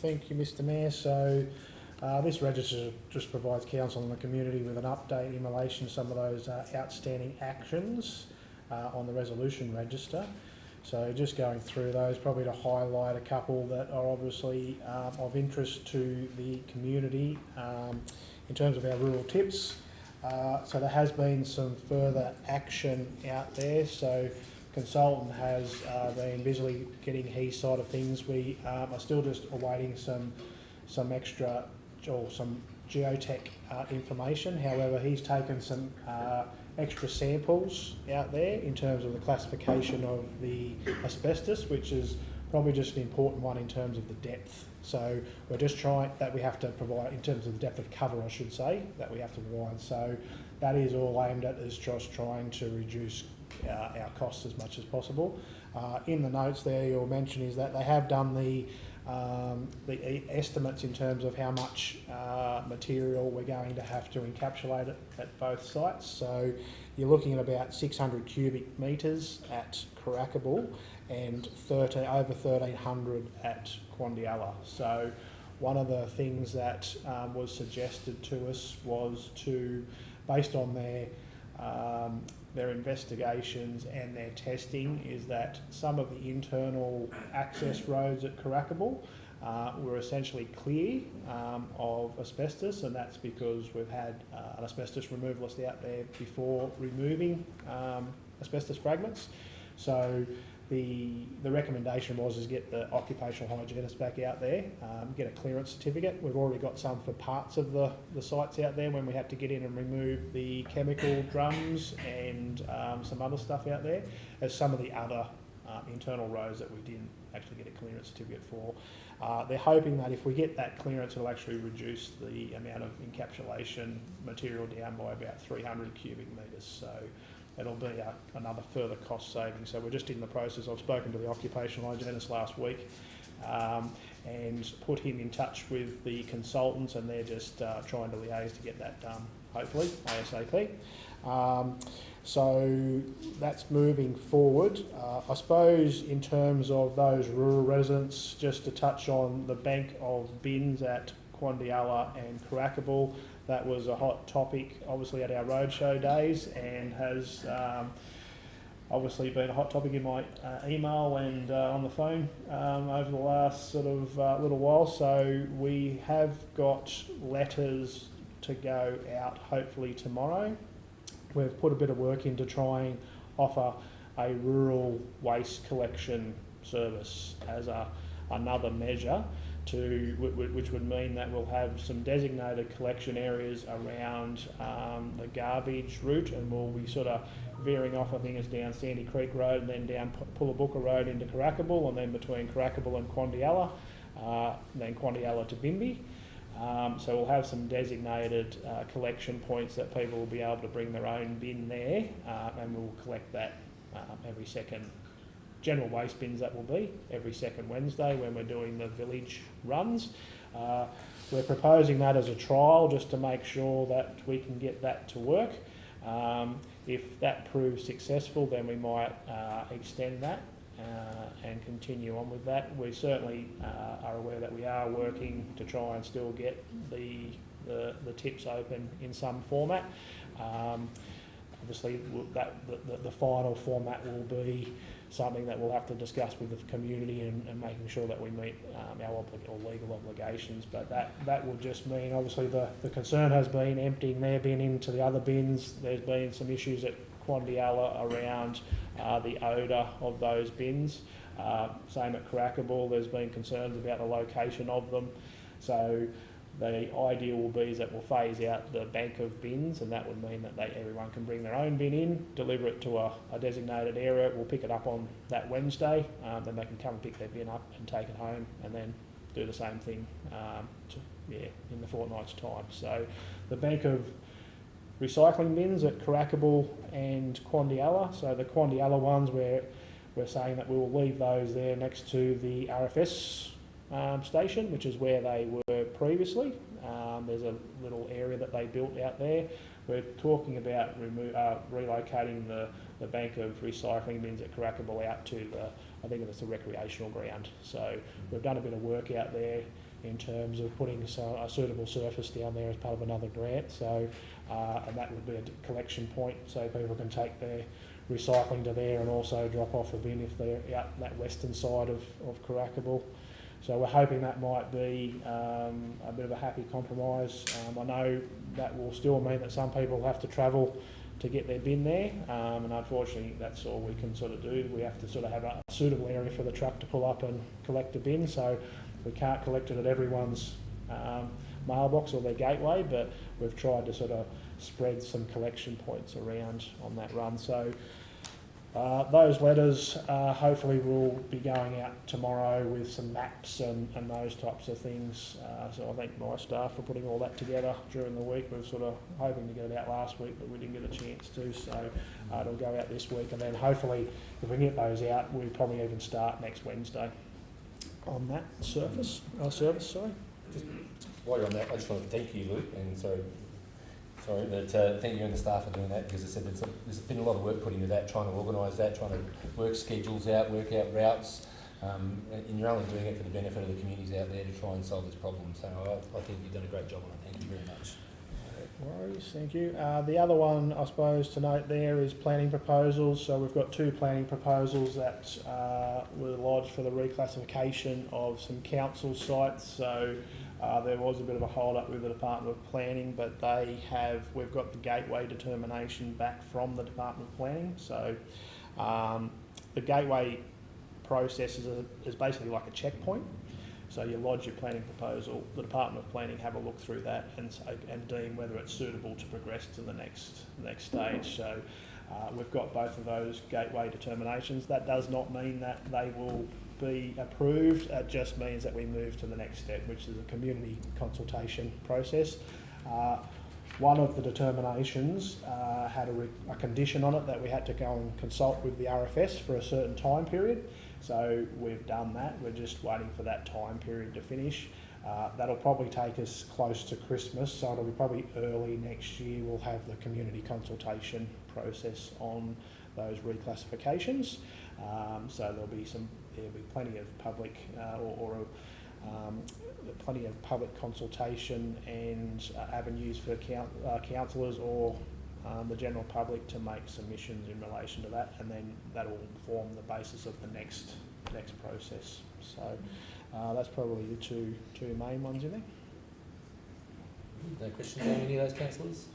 Thank you, Mr. Mayor. So this register just provides council and the community with an update in relation to some of those outstanding actions on the resolution register. So just going through those, probably to highlight a couple that are obviously of interest to the community in terms of our rural tips. So there has been some further action out there. So consultant has been busily getting his side of things. We are still just awaiting some extra or some geotech information. However, he's taken some extra samples out there in terms of the classification of the asbestos, which is probably just an important one in terms of the depth. So we're just trying that we have to provide in terms of the depth of cover, I should say, that we have to provide. So that is all aimed at is just trying to reduce our costs as much as possible. In the notes there, you'll mention is that they have done the estimates in terms of how much material we're going to have to encapsulate it at both sites. So you're looking at about 600 cubic metres at Caracabal and over 1,300 at Quandialla. So one of the things that was suggested to us was to, based on their investigations and their testing, is that some of the internal access roads at Caracabal were essentially clear of asbestos, and that's because we've had an asbestos removalist out there before removing asbestos fragments. So the recommendation was is get the occupational hygienist back out there, get a clearance certificate. We've already got some for parts of the sites out there when we had to get in and remove the chemical drums and some other stuff out there, as some of the other internal roads that we didn't actually get a clearance certificate for. They're hoping that if we get that clearance, it'll actually reduce the amount of encapsulation material down by about 300 cubic metres. So it'll be another further cost saving. So we're just in the process. I've spoken to the occupational hygienist last week and put him in touch with the consultants, and they're just trying to liaise to get that done, hopefully, ASAP. So that's moving forward. I suppose in terms of those rural residents, just to touch on the bank of bins at Quandialla and Caracabal, that was a hot topic obviously at our roadshow days, and has obviously been a hot topic in my email and on the phone over the last sort of little while. So we have got letters to go out hopefully tomorrow. We've put a bit of work in to try and offer a rural waste collection service as another measure, which would mean that we'll have some designated collection areas around the garbage route, and we'll be sort of veering off, I think it's down Sandy Creek Road and then down Pullabooka Road into Caracabal, and then between Caracabal and Quandialla, then Quandialla to Bimby. So we'll have some designated collection points that people will be able to bring their own bin there, and we'll collect that every second, general waste bins that will be, every second Wednesday when we're doing the village runs. We're proposing that as a trial just to make sure that we can get that to work. If that proves successful, then we might extend that and continue on with that. We certainly are aware that we are working to try and still get the tips open in some format. Obviously, the final format will be something that we'll have to discuss with the community and making sure that we meet our legal obligations. But that will just mean, obviously, the concern has been emptying their bin into the other bins. There's been some issues at Quandialla around the odour of those bins. Same at Caracabal, there's been concerns about the location of them. So the idea will be is that we'll phase out the bank of bins, and that would mean that everyone can bring their own bin in, deliver it to a designated area. We'll pick it up on that Wednesday, then they can come and pick their bin up and take it home, and then do the same thing in the fortnight's time. So the bank of recycling bins at Caracabal and Quandialla. So the Quandialla ones, we're saying that we will leave those there next to the RFS station, which is where they were previously. There's a little area that they built out there. We're talking about relocating the bank of recycling bins at Caracabal out to I think it's the recreational ground. So we've done a bit of work out there in terms of putting a suitable surface down there as part of another grant. So and that would be a collection point, so people can take their recycling to there and also drop off a bin if they're out that western side of Caracabal. So we're hoping that might be a bit of a happy compromise. I know that will still mean that some people have to travel to get their bin there, and unfortunately that's all we can sort of do. We have to sort of have a suitable area for the truck to pull up and collect the bin, so we can't collect it at everyone's mailbox or their gateway, but we've tried to sort of spread some collection points around on that run. So those letters hopefully will be going out tomorrow with some maps and those types of things. So I thank my staff for putting all that together during the week. We were sort of hoping to get it out last week, but we didn't get a chance to. So it'll go out this week, and then hopefully if we can get those out, we'll probably even start next Wednesday on that service. Just while you're on that, I just want to thank you, Luke, and sorry, but thank you and the staff for doing that, because as I said, there's been a lot of work put into that, trying to organise that, trying to work schedules out, work out routes, and you're only doing it for the benefit of the communities out there to try and solve this problem. So I think you've done a great job on it. Thank you very much. No worries, thank you. The other one, I suppose, to note there is planning proposals. So we've got 2 planning proposals that were lodged for the reclassification of some council sites. So there was a bit of a hold up with the Department of Planning, but we've got the gateway determination back from the Department of Planning. So the gateway process is basically like a checkpoint. So you lodge your planning proposal, the Department of Planning have a look through that and deem whether it's suitable to progress to the next stage. So we've got both of those gateway determinations. That does not mean that they will be approved. It just means that we move to the next step, which is a community consultation process. One of the determinations had a condition on it that we had to go and consult with the RFS for a certain time period. So we've done that. We're just waiting for that time period to finish. That'll probably take us close to Christmas, so it'll be probably early next year we'll have the community consultation process on those reclassifications. So there'll be plenty of public plenty of public consultation and avenues for councillors or the general public to make submissions in relation to that, and then that will form the basis of the next process. So that's probably the two main ones in there. No questions on any of those councillors?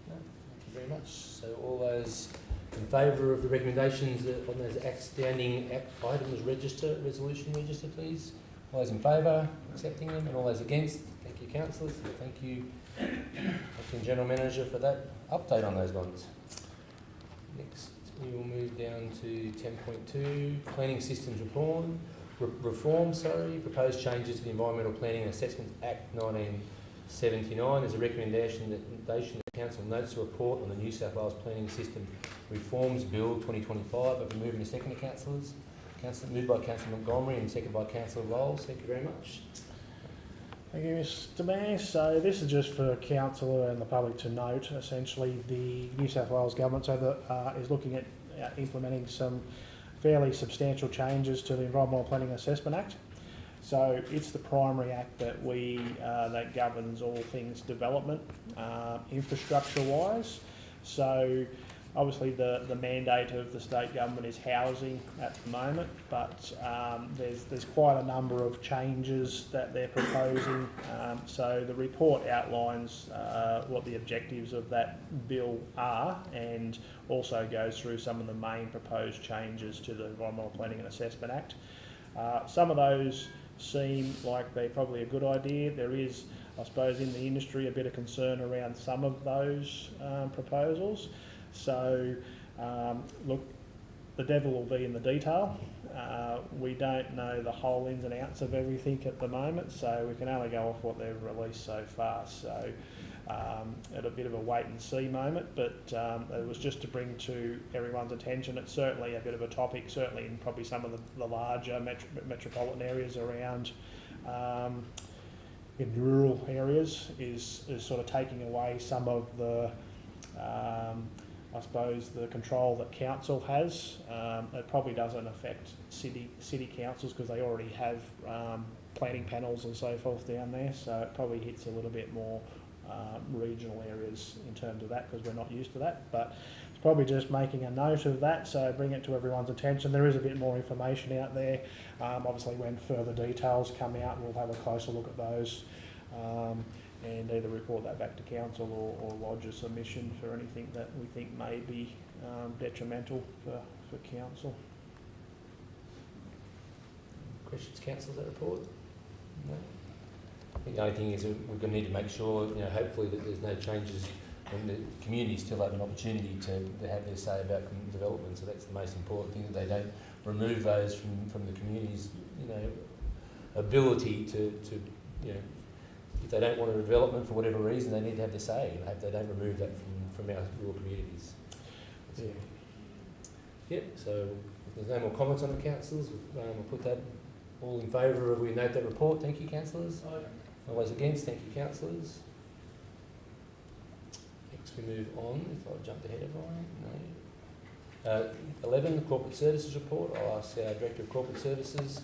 No, thank you very much. So all those in favour of the recommendations on those outstanding items resolution register, please. All those in favour, accepting them, and all those against, thank you, councillors. Thank you, Acting General Manager, for that update on those ones. Next, we will move down to 10.2, Planning Systems Reform. Proposed changes to the Environmental Planning and Assessment Act 1979. There's a recommendation that the Council notes a report on the New South Wales Planning System Reforms Bill 2025. I've been moving to second to councillors. Moved by Councillor Montgomery and seconded by Councillor Rolls. Thank you very much. Thank you, Mr Mayor. So this is just for council and the public to note. Essentially, the New South Wales Government is looking at implementing some fairly substantial changes to the Environmental Planning and Assessment Act. So it's the primary act that that governs all things development, infrastructure-wise. So obviously the mandate of the state government is housing at the moment, but there's quite a number of changes that they're proposing. So the report outlines what the objectives of that bill are, and also goes through some of the main proposed changes to the Environmental Planning and Assessment Act. Some of those seem like they're probably a good idea. There is, I suppose, in the industry a bit of concern around some of those proposals. So, look, the devil will be in the detail. We don't know the whole ins and outs of everything at the moment, so we can only go off what they've released so far. So, at a bit of a wait and see moment, but it was just to bring to everyone's attention. It's certainly a bit of a topic, certainly in probably some of the larger metropolitan areas around. In rural areas is sort of taking away some of the I suppose the control that council has. It probably doesn't affect city councils because they already have planning panels and so forth down there, so it probably hits a little bit more regional areas in terms of that because we're not used to that. But it's probably just making a note of that, so bring it to everyone's attention. There is a bit more information out there. Obviously when further details come out, we'll have a closer look at those. And either report that back to council or lodge a submission for anything that we think may be detrimental for council. Questions, councillors, that report? No? I think the only thing is we're going to need to make sure, hopefully that there's no changes and the community still have an opportunity to have their say about development. So that's the most important thing, that they don't remove those from the community's, ability to if they don't want a development for whatever reason, they need to have their say. I hope they don't remove that from our rural communities. Yeah. Yep, so if there's no more comments on the councillors, we'll put that all in favour of, we note that report. Thank you, councillors. All those against, thank you, councillors. Next we move on, if I jumped ahead of I, no. 11, the Corporate Services Report. I'll ask our Director of Corporate Services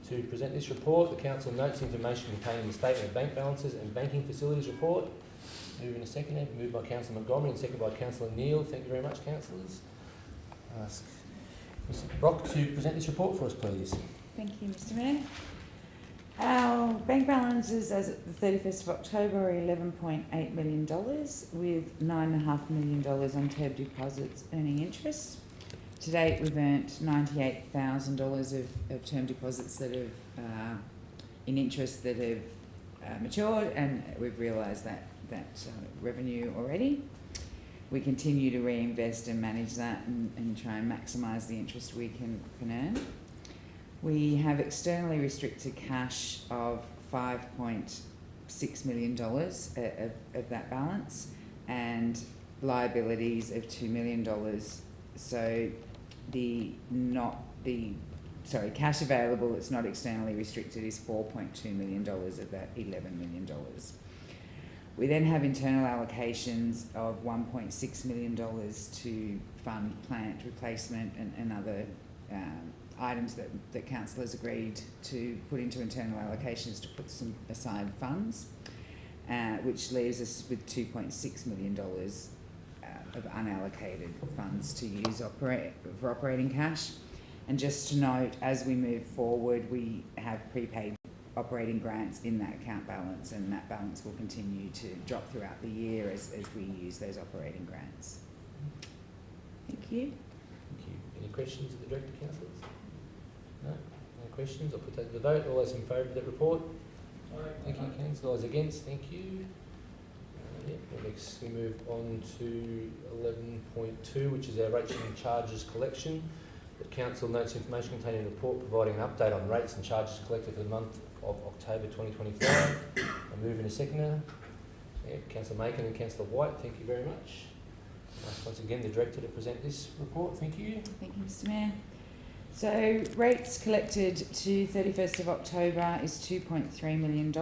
to present this report. The council notes information contained in the statement of bank balances and banking facilities report. Moving to second, moved by Councillor Montgomery and seconded by Councillor Neal. Thank you very much, councillors. Ask Mr Brock to present this report for us, please. Thank you, Mr Mayor. Our bank balances as of the 31st of October are $11.8 million, with $9.5 million on term deposits earning interest. To date, we've earned $98,000 of term deposits that have, in interest that have matured, and we've realised that revenue already. We continue to reinvest and manage that and try and maximise the interest we can earn. We have externally restricted cash of $5.6 million of that balance, and liabilities of $2 million. So cash available that's not externally restricted is $4.2 million of that $11 million. We then have internal allocations of $1.6 million to fund plant replacement and other items that council has agreed to put into internal allocations to put some aside funds, which leaves us with $2.6 million of unallocated funds to use for operating cash. And just to note, as we move forward, we have prepaid operating grants in that account balance, and that balance will continue to drop throughout the year as we use those operating grants. Thank you. Thank you. Any questions of the Director, councillors? No? No questions? I'll put that to the vote. All those in favour of that report? Thank you, councillor. All those against? Thank you. Next we move on to 11.2, which is our rates and charges collection. The council notes information contained in the report providing an update on rates and charges collected for the month of October 2025. I move in a seconder. Councillor Macon and Councillor White, thank you very much. Once again, the Director to present this report. Thank you. Thank you, Mr. Mayor. So, rates collected to 31st of October is $2.3 million.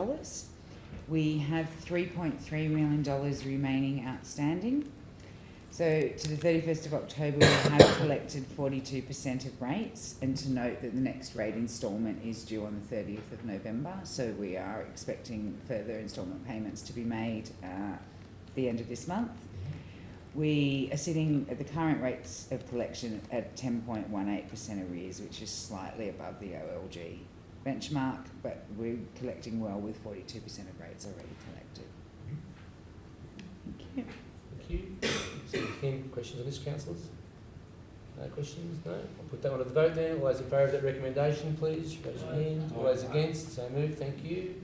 We have $3.3 million remaining outstanding. So, to the 31st of October, we have collected 42% of rates, and to note that the next rate instalment is due on the 30th of November, so we are expecting further instalment payments to be made at the end of this month. We are sitting at the current rates of collection at 10.18% arrears, which is slightly above the OLG benchmark, but we're collecting well with 42% of rates already collected. Thank you. Thank you. So, any questions on this, councillors? No questions? No? I'll put that one to the vote then. All those in favour of that recommendation, please raise your hand. All those against, so moved. Thank you.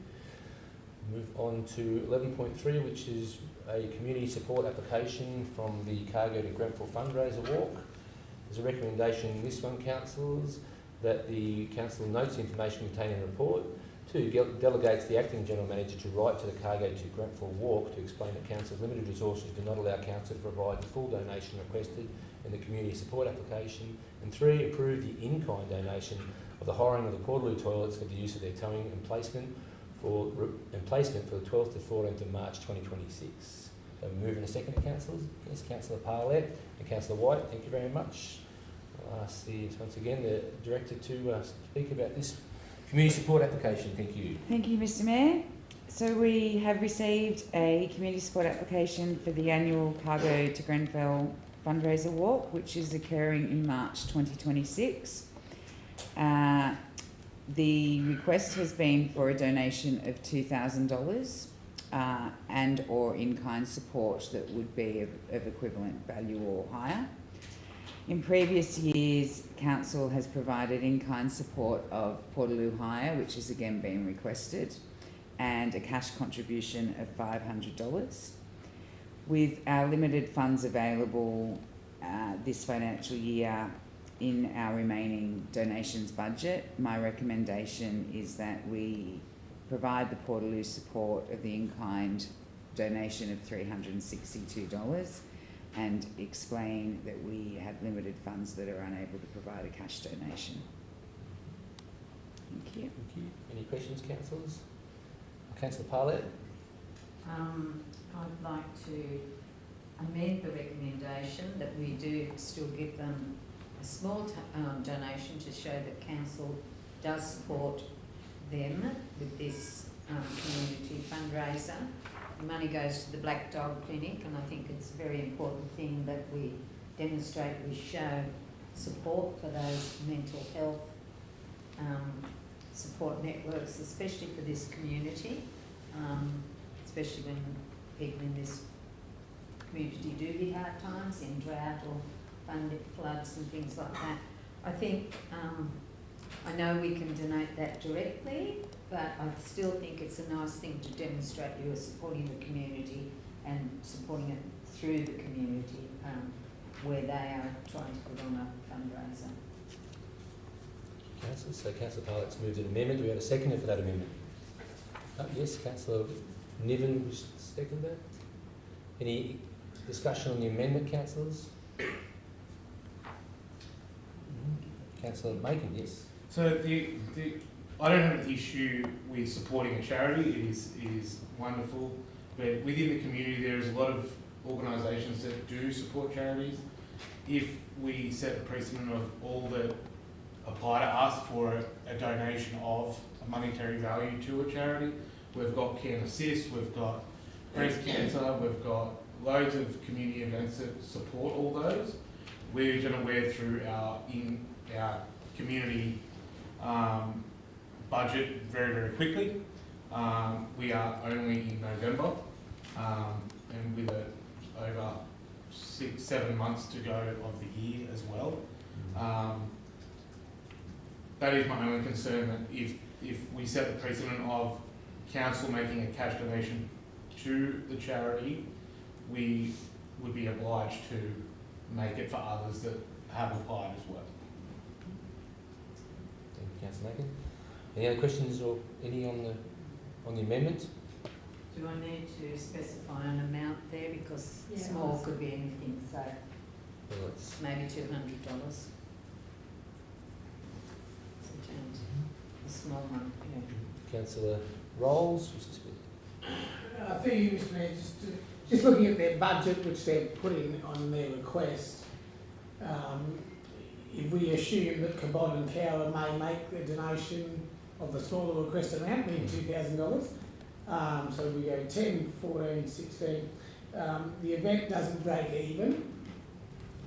Move on to 11.3, which is a community support application from the Cargo to Grenfell fundraiser walk. There's a recommendation in this one, councillors, that the council notes the information contained in the report. 2, delegates the acting general manager to write to the Cargo to Grenfell walk to explain that council's limited resources do not allow council to provide the full donation requested in the community support application. And 3, approve the in-kind donation of the hiring of the Portaloo toilets for the use of their towing and placement for the 12th to 14th of March 2026. So we move in a second to councillors. Yes, Councillor Parlett and Councillor White, thank you very much. I'll ask once again the Director to speak about this community support application. Thank you. Thank you, Mr. Mayor. So we have received a community support application for the annual Cargo to Grenfell fundraiser walk, which is occurring in March 2026. The request has been for a donation of $2,000 and or in-kind support that would be of equivalent value or higher. In previous years, Council has provided in-kind support of Portaloo hire, which has again been requested, and a cash contribution of $500. With our limited funds available this financial year in our remaining donations budget, my recommendation is that we provide the Portaloo support of the in-kind donation of $362 and explain that we have limited funds that are unable to provide a cash donation. Thank you. Thank you. Any questions, councillors? Councillor Parlett? I'd like to amend the recommendation that we do still give them a small donation to show that council does support them with this community fundraiser. The money goes to the Black Dog Clinic, and I think it's a very important thing that we demonstrate, we show support for those mental health support networks, especially for this community, especially when people in this community do hit hard times in drought or fund floods and things like that. I think, I know we can donate that directly, but I still think it's a nice thing to demonstrate you are supporting the community and supporting it through the community, where they are trying to put on a fundraiser. Councillor, so Councillor Parlett's moved an amendment. Do we have a seconder for that amendment? Oh, yes, Councillor Niven was seconded. Any discussion on the amendment, councillors? Councillor Macon, yes. So I don't have an issue with supporting a charity. It is wonderful, but within the community there is a lot of organisations that do support charities. If we set the precedent of all that apply to us for a donation of a monetary value to a charity, we've got Can Assist, we've got breast cancer, we've got loads of community events that support all those. We're going to wear through our community budget very, very quickly. We are only in November, and with over 6-7 months to go of the year as well. That is my only concern, that if we set the precedent of council making a cash donation to the charity, we would be obliged to make it for others that have applied as well. Thank you, Councillor Macon. Any other questions or any on the amendment? Do I need to specify an amount there, because Yeah. small could be anything, so Well, it's maybe $200. A small one, yeah. Councillor Rolls. Through you, Mr Mayor, just looking at their budget, which they're putting on their request, if we assume that Cabot and Cowler may make the donation of the smaller request amount, being $2,000, so we go 10, 14, 16, the event doesn't break even,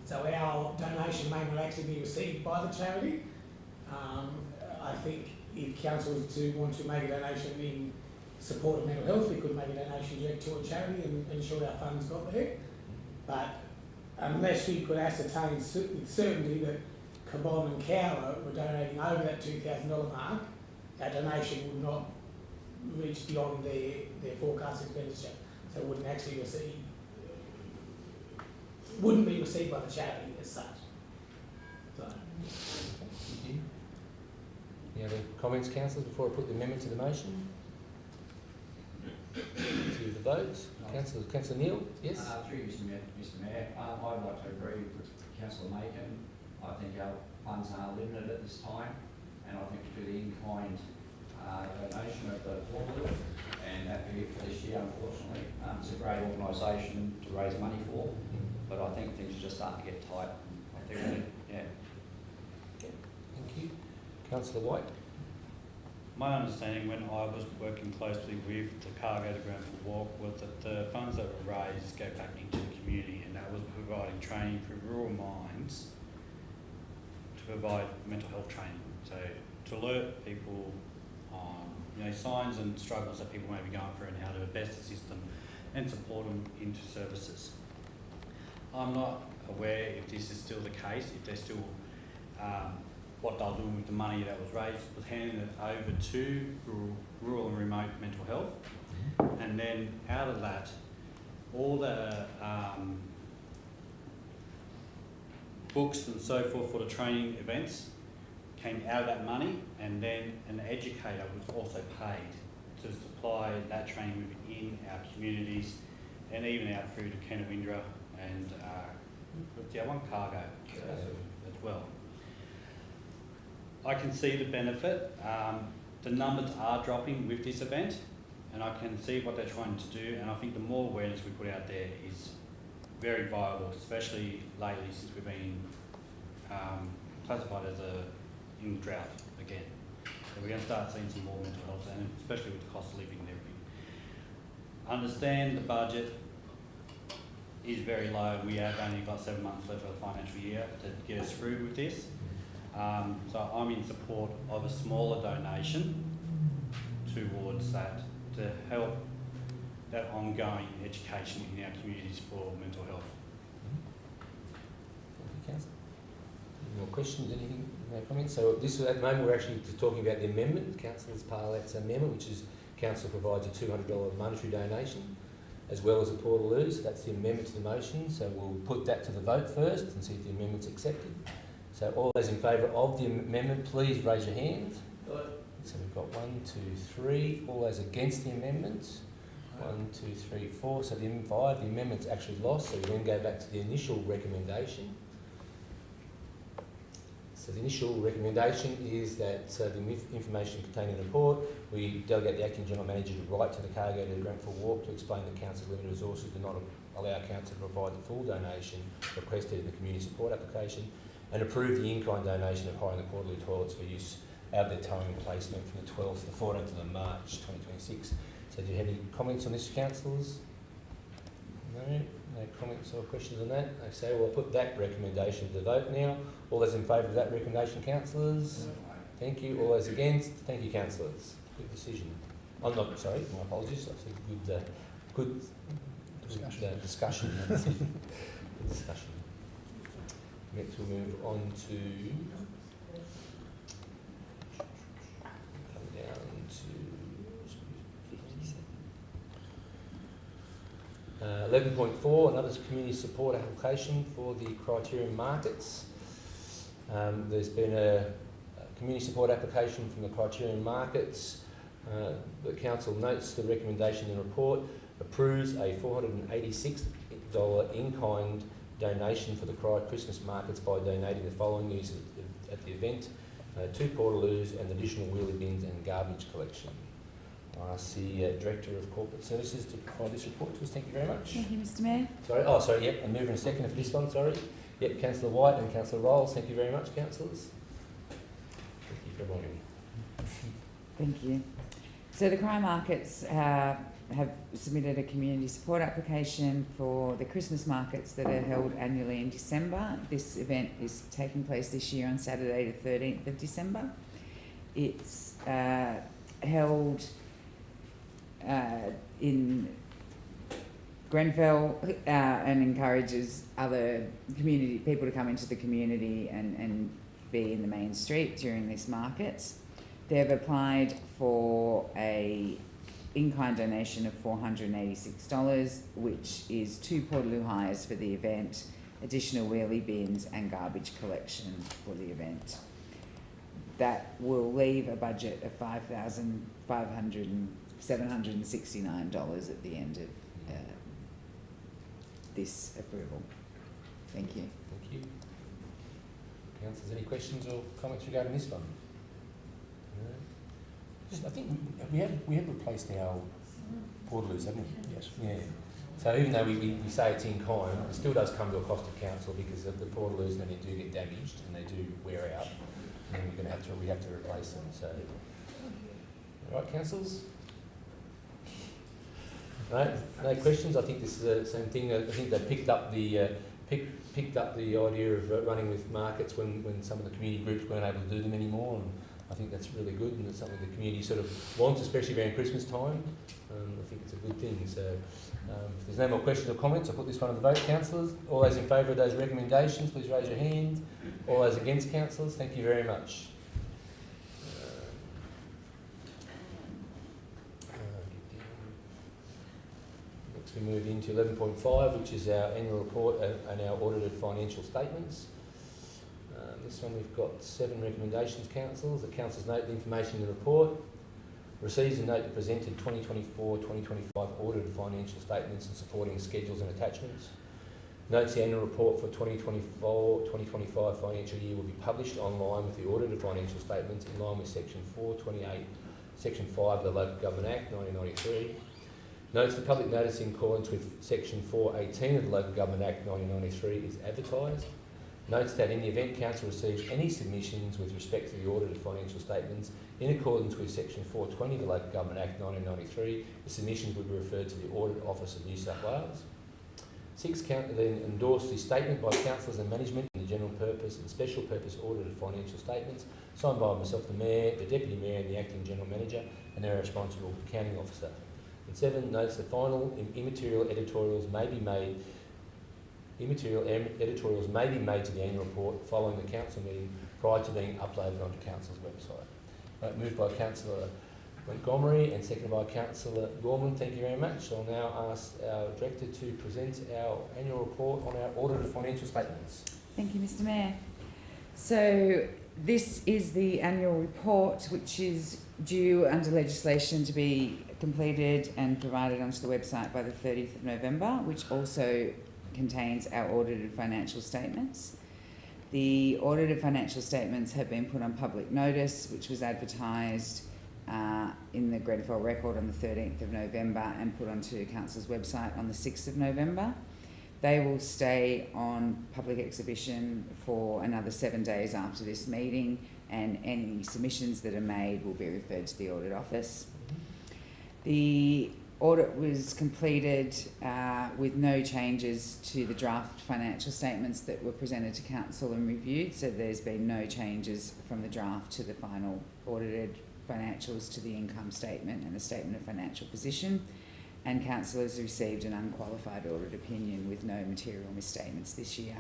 so our donation may not actually be received by the charity. I think if council was to want to make a donation in support of mental health, we could make a donation direct to a charity and ensure our funds got there. But unless we could ascertain with certainty that Cabot and Cowler were donating over that $2,000 mark, our donation would not reach beyond their forecast expenditure, so it wouldn't actually wouldn't be received by the charity as such. So. Thank you. Any other comments, councillors, before I put the amendment to the motion? To the vote. Councillor Neal, yes? Through you, Mr Mayor, I'd like to agree with Councillor Macon. I think our funds are limited at this time, and I think to the in-kind donation of the water and that be it for this year, unfortunately. It's a great organisation to raise money for, but I think things are just starting to get tight. I think, yeah. Thank you. Councillor White. My understanding when I was working closely with the Cargo to Granville Walk was that the funds that were raised go back into the community, and that was providing training for rural minds to provide mental health training. So to alert people on signs and struggles that people may be going through and how to best assist them and support them into services. I'm not aware if this is still the case, if they're still what they're doing with the money that was raised, was handing it over to rural and remote mental health, and then out of that, all the books and so forth for the training events came out of that money, and then an educator was also paid to supply that training within our communities and even out through to Kenawindra and the other one, Cargo as well. I can see the benefit. The numbers are dropping with this event, and I can see what they're trying to do, and I think the more awareness we put out there is very viable, especially lately since we've been classified as in drought again. So we're going to start seeing some more mental health, and especially with the cost of living and everything. Understand the budget is very low. We have only got 7 months left of the financial year to get us through with this. So I'm in support of a smaller donation towards that to help that ongoing education in our communities for mental health. Thank More questions, anything, no comments? So this, at the moment, we're actually just talking about the amendment, Councillors Parlat's amendment, which is Council provides a $200 monetary donation, as well as a portaloo. So that's the amendment to the motion. So we'll put that to the vote first and see if the amendment's accepted. So all those in favour of the amendment, please raise your hand. So we've got 1, 2, 3. All those against the amendment? 1, 2, 3, 4. So the 5. The amendment's actually lost. So we then go back to the initial recommendation. So the initial recommendation is that the information contained in the report, we delegate the Acting General Manager to write to the cargo to Grenfell Walk to explain that Council's limited resources do not allow Council to provide the full donation requested in the community support application, and approve the in-kind donation of hiring the portaloo toilets for use out of their towing placement from the 12th to the 14th of March 2026. So do you have any comments on this, councillors? No? No comments or questions on that? Okay, well, I'll put that recommendation to the vote now. All those in favour of that recommendation, councillors? Thank you. All those against? Thank you, councillors. Good decision. I'm not, sorry, my apologies. I said good discussion. Good discussion. Next we'll move on to... come down to... 11.4, another community support application for the Criterion Markets. There's been a community support application from the Criterion Markets. The council notes the recommendation in the report, approves a $486 in-kind donation for the Christmas markets by donating the following use at the event: 2 portaloos and additional wheelie bins and garbage collection. I ask the Director of Corporate Services to provide this report to us. Thank you very much. Thank you, Mr Mayor. Sorry, yep, I'm moving a second for this one, sorry. Yep, Councillor White and Councillor Rolls, thank you very much, councillors. Thank you for reminding me. Thank you. So the Cry Markets have submitted a community support application for the Christmas markets that are held annually in December. This event is taking place this year on Saturday the 13th of December. It's held in Grenfell and encourages other community people to come into the community and be in the main street during this market. They've applied for a in-kind donation of $486, which is 2 portaloo hires for the event, additional wheelie bins and garbage collection for the event. That will leave a budget of $5,769 at the end of this approval. Thank you. Thank you. Councillors, any questions or comments regarding this one? No? I think we have replaced our portaloos, haven't we? Yes. Yeah. So even though we say it's in kind, it still does come to a cost of council because of the portaloos, when they do get damaged and they do wear out, and then we have to replace them. So, all right, councillors. No questions. I think this is the same thing. I think they picked up the idea of running with markets when some of the community groups weren't able to do them anymore, and I think that's really good, and it's something the community sort of wants, especially around Christmas time. I think it's a good thing. So if there's no more questions or comments, I'll put this one to the vote, councillors. All those in favour of those recommendations, please raise your hand. All those against, councillors, thank you very much. Next we move into 11.5, which is our annual report and our audited financial statements. This one we've got 7 recommendations, councillors. The councillors note the information in the report, receives and note the presented 2024-2025 audited financial statements and supporting schedules and attachments. Notes the annual report for 2024-2025 financial year will be published online with the audited financial statements in line with Section 428, Section 5 of the Local Government Act 1993. Notes the public notice in accordance with Section 418 of the Local Government Act 1993 is advertised. Notes that in the event council receives any submissions with respect to the audited financial statements in accordance with Section 420 of the Local Government Act 1993, the submissions would be referred to the Audit Office of New South Wales. 6. Then endorse the statement by councillors and management in the general purpose and special purpose audited financial statements signed by myself, the Mayor, the Deputy Mayor and the Acting General Manager and their responsible accounting officer. And 7. Notes the final immaterial editorials may be made immaterial editorials may be made to the annual report following the council meeting prior to being uploaded onto council's website. Moved by Councillor Montgomery and seconded by Councillor Gorman. Thank you very much. I'll now ask our Director to present our annual report on our audited financial statements. Thank you, Mr. Mayor. So this is the annual report, which is due under legislation to be completed and provided onto the website by the 30th of November, which also contains our audited financial statements. The audited financial statements have been put on public notice, which was advertised in the Grenfell Record on the 13th of November and put onto Council's website on the 6th of November. They will stay on public exhibition for another 7 days after this meeting, and any submissions that are made will be referred to the audit office. The audit was completed with no changes to the draft financial statements that were presented to Council and reviewed, so there's been no changes from the draft to the final audited financials to the income statement and the statement of financial position, and Council has received an unqualified audit opinion with no material misstatements this year.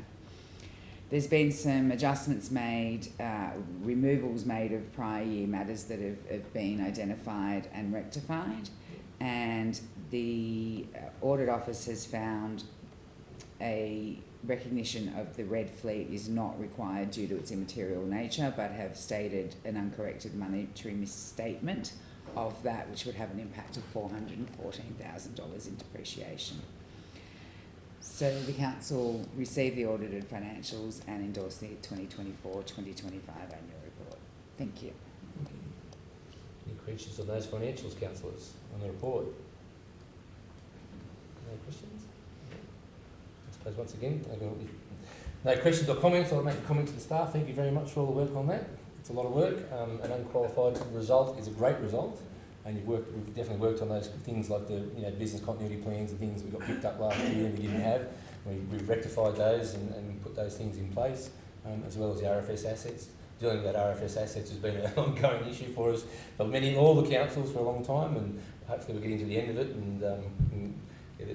There's been some adjustments made, removals made of prior year matters that have been identified and rectified, and the audit office has found a recognition of the red fleet is not required due to its immaterial nature, but have stated an uncorrected monetary misstatement of that, which would have an impact of $414,000 in depreciation. So the Council received the audited financials and endorsed the 2024-2025 annual report. Thank you. Any questions on those financials, councillors, on the report? No questions? I suppose once again, no questions or comments. I'll make a comment to the staff. Thank you very much for all the work on that. It's a lot of work. An unqualified result is a great result, and we've definitely worked on those things like the business continuity plans and things that we got picked up last year and we didn't have. We've rectified those and put those things in place, as well as the RFS assets. Dealing with that RFS assets has been an ongoing issue for us, for all the councils for a long time, and hopefully we're getting to the end of it, and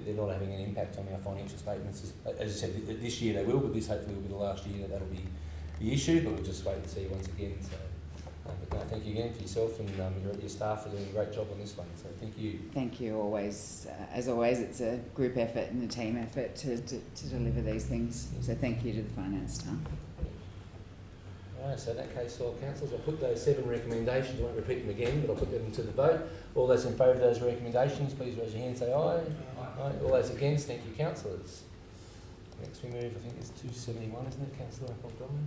they're not having an impact on our financial statements. As I said, this year they will, but this hopefully will be the last year that'll be the issue, but we'll just wait and see once again. So, but no, thank you again for yourself and your staff for doing a great job on this one. So thank you. Thank you. Always, as always, it's a group effort and a team effort to deliver these things. So thank you to the finance staff. So in that case, all councils, I'll put those 7 recommendations, I won't repeat them again, but I'll put them to the vote. All those in favour of those recommendations, please raise your hand and say aye. Aye. All those against, thank you, councillors. Next we move, I think it's 271, isn't it, Councillor Montgomery?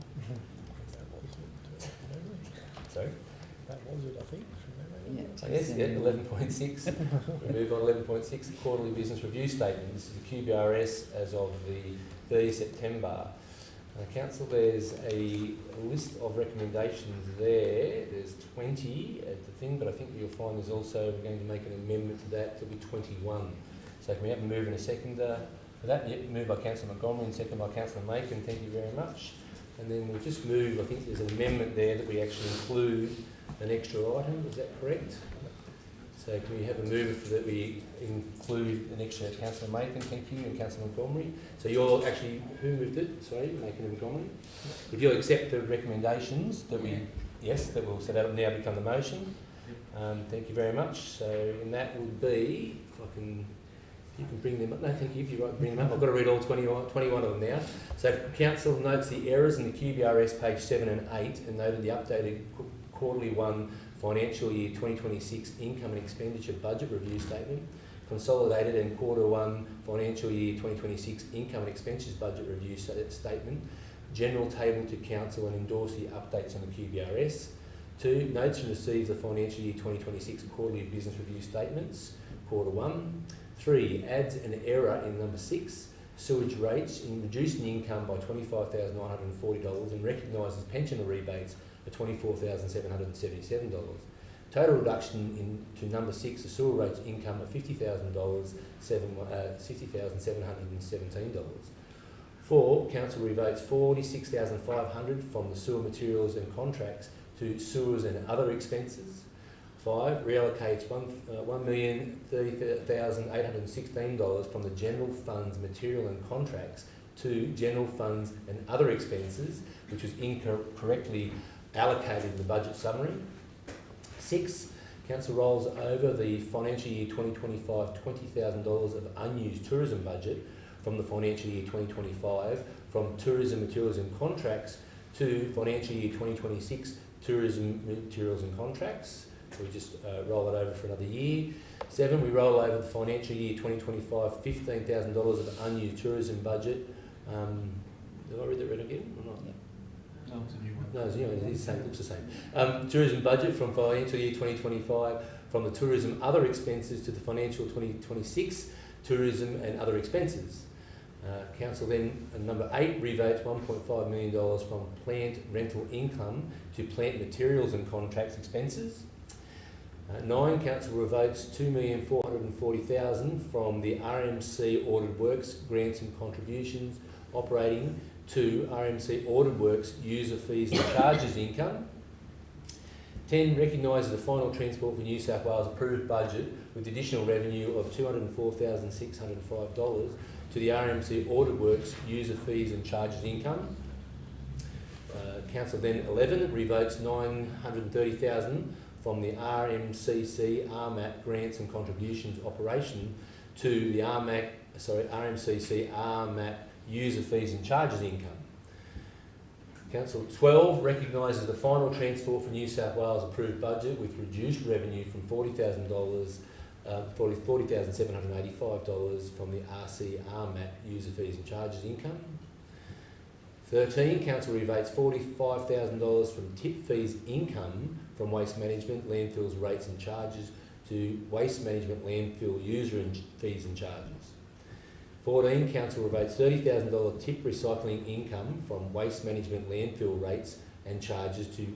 Sorry? That was it, I think. Yes, 11.6. We move on 11.6, the quarterly business review statement. This is the QBRS as of the 30th September. Council, there's a list of recommendations there. There's 20 at the thing, but I think you'll find there's also, we're going to make an amendment to that to be 21. So can we have a move and a seconder for that? Yep, moved by Councillor Montgomery and seconded by Councillor Macon. Thank you very much. And then we'll just move, I think there's an amendment there that we actually include an extra item. Is that correct? So can we have a move that we include an extra Councillor Macon, thank you, and Councillor Montgomery. So you're actually, who moved it? Sorry, Macon and Montgomery. If you'll accept the recommendations that we, yes, that will, so that will now become the motion. Thank you very much. So, and that would be, if you can bring them up. No, thank you, if you right, bring them up. I've got to read all 21 of them now. So Council notes the errors in the QBRS page 7 and 8 and noted the updated quarterly 1 financial year 2026 income and expenditure budget review statement, consolidated and quarter 1 financial year 2026 income and expenses budget review statement, general table to council and endorse the updates on the QBRS. 2, notes and receives the financial year 2026 quarterly business review statements, quarter 1. 3, adds an error in number 6, sewage rates, in reducing the income by $25,940 and recognises pensioner rebates for $24,777. Total reduction to number 6, the sewer rates income of $50,000, $50,717. 4, council rebates $46,500 from the sewer materials and contracts to sewers and other expenses. 5, reallocates $1,030,816 from the general funds material and contracts to general funds and other expenses, which was incorrectly allocated in the budget summary. 6, Council rolls over the financial year 2025 $20,000 of unused tourism budget from the financial year 2025 from tourism materials and contracts to financial year 2026 tourism materials and contracts. So we just roll it over for another year. 7, we roll over the financial year 2025 $15,000 of unused tourism budget. Did I read that right again or not? No, it's a new one. No, it's new. It is the same. Looks the same. Tourism budget from financial year 2025 from the tourism other expenses to the financial 2026 tourism and other expenses. Council then, number 8, revotes $1.5 million from plant rental income to plant materials and contracts expenses. 9, Council revotes $2,440,000 from the RMC Ordered Works grants and contributions operating to RMC Ordered Works user fees and charges income. 10, recognises the final Transport for New South Wales approved budget with additional revenue of $204,605 to the RMC Ordered Works user fees and charges income. Council then 11 revotes $930,000 from the RMCC RMAP grants and contributions operation to the RMCC RMAP user fees and charges income. Council 12 recognises the final Transport for New South Wales approved budget with reduced revenue from $40,785 from the RC RMAP user fees and charges income. 13, Council rebates $45,000 from tip fees income from waste management, landfills, rates and charges to waste management, landfill user fees and charges. 14, Council rebates $30,000 tip recycling income from waste management, landfill rates and charges to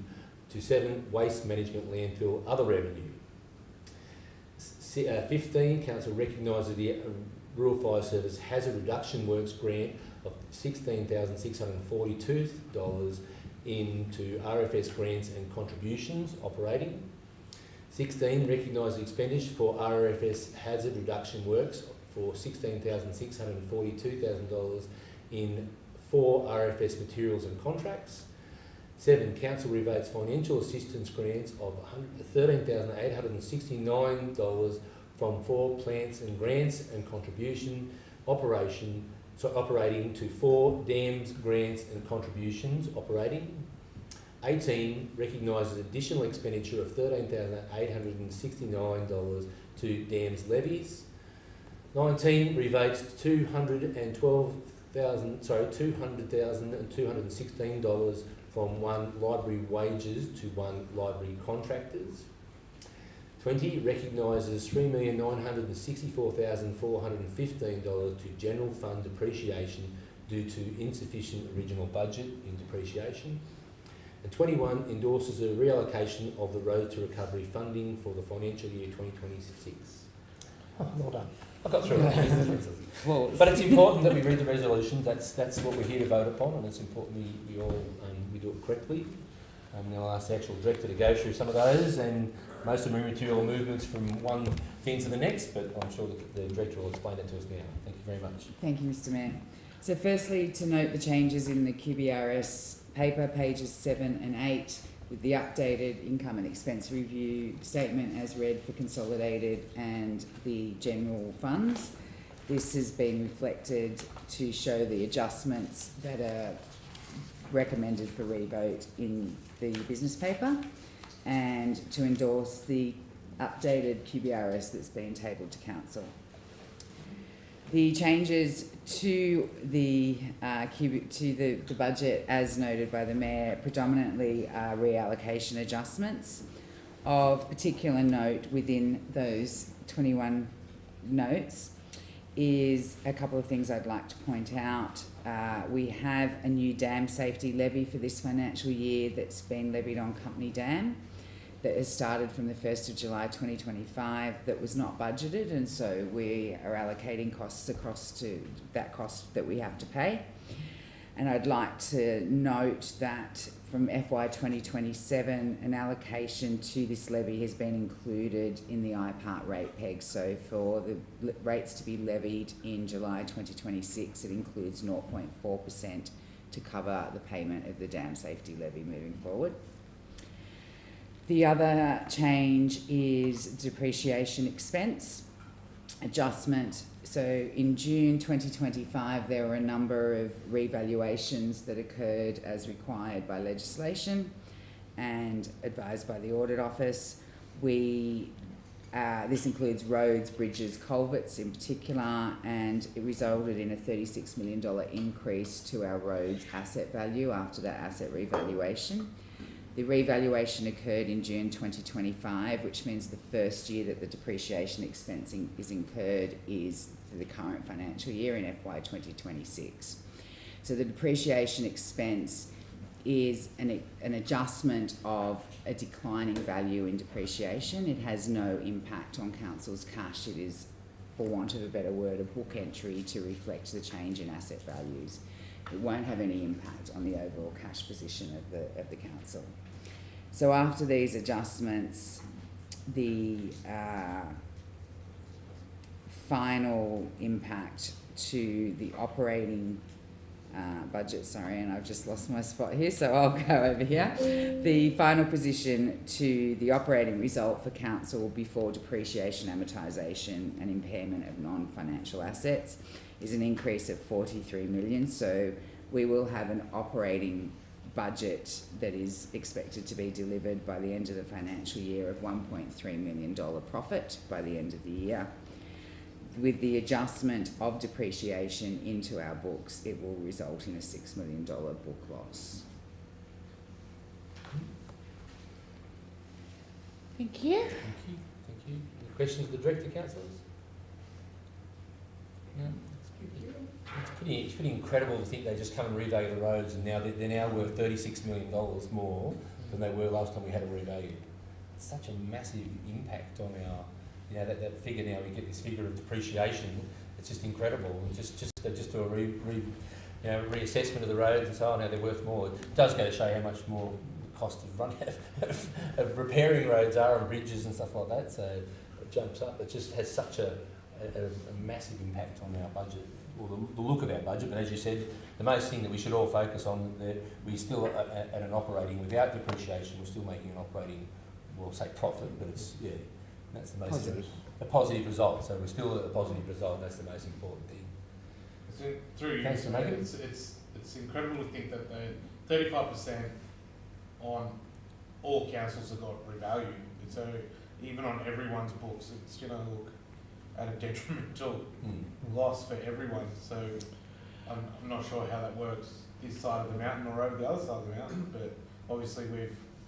7, waste management, landfill other revenue. 15, Council recognises the Rural Fire Service Hazard Reduction Works grant of $16,642 into RFS grants and contributions operating. 16, recognises expenditure for RFS Hazard Reduction Works for $16,642,000 in 4 RFS materials and contracts. 7, Council rebates financial assistance grants of $13,869 from 4 plants and grants and contribution operating to 4 dams, grants and contributions operating. 18, recognises additional expenditure of $13,869 to dams levies. 19, rebates $200,216 from 1 library wages to 1 library contractors. 20, recognises $3,964,415 to general fund depreciation due to insufficient original budget in depreciation. And 21, endorses a reallocation of the Road to Recovery funding for the financial year 2026. Oh, well done. I got through it. But it's important that we read the resolution. That's what we're here to vote upon, and it's important we all we do it correctly. Then I'll ask the actual director to go through some of those, and most of them are immaterial movements from one thing to the next, but I'm sure the director will explain it to us now. Thank you very much. Thank you, Mr Mayor. So firstly, to note the changes in the QBRS paper, pages 7 and 8, with the updated income and expense review statement as read for consolidated and the general funds. This has been reflected to show the adjustments that are recommended for revote in the business paper and to endorse the updated QBRS that's been tabled to council. The changes to the budget, as noted by the Mayor, predominantly are reallocation adjustments. Of particular note within those 21 notes is a couple of things I'd like to point out. We have a new dam safety levy for this financial year that's been levied on Company Dam that has started from the 1st of July 2025 that was not budgeted, and so we are allocating costs across to that cost that we have to pay. And I'd like to note that from FY 2027, an allocation to this levy has been included in the IPART rate peg. So for the rates to be levied in July 2026, it includes 0.4% to cover the payment of the dam safety levy moving forward. The other change is depreciation expense adjustment. So in June 2025, there were a number of revaluations that occurred as required by legislation and advised by the Audit Office. This includes roads, bridges, culverts in particular, and it resulted in a $36 million increase to our roads asset value after that asset revaluation. The revaluation occurred in June 2025, which means the first year that the depreciation expense is incurred is for the current financial year in FY 2026. So the depreciation expense is an adjustment of a declining value in depreciation. It has no impact on council's cash. It is, for want of a better word, a book entry to reflect the change in asset values. It won't have any impact on the overall cash position of the council. So after these adjustments, the final impact to the operating budget, and I've just lost my spot here, so I'll go over here. The final position to the operating result for council before depreciation, amortisation and impairment of non-financial assets is an increase of 43 million. So we will have an operating budget that is expected to be delivered by the end of the financial year of $1.3 million profit by the end of the year. With the adjustment of depreciation into our books, it will result in a $6 million book loss. Thank you. Thank you. Thank you. Any questions of the Director, councillors? No? It's pretty incredible to think they just come and revalue the roads, and now they're now worth $36 million more than they were last time we had a revalue. It's such a massive impact on our, that figure. Now we get this figure of depreciation. It's just incredible. And just do a reassessment of the roads and so on. Now they're worth more. It does go to show how much more the cost of repairing roads are and bridges and stuff like that. So it jumps up. It just has such a massive impact on our budget, or the look of our budget. But as you said, the most thing that we should all focus on, that we still at an operating without depreciation, we're still making an operating, we'll say profit, but it's that's the most Positive. A positive result. So we're still at a positive result. That's the most important thing. So through you, Thanks for making it. it's incredible to think that the 35% on all councils have got revalued. So even on everyone's books, it's going to look at a detrimental loss for everyone. So I'm not sure how that works this side of the mountain or over the other side of the mountain, but obviously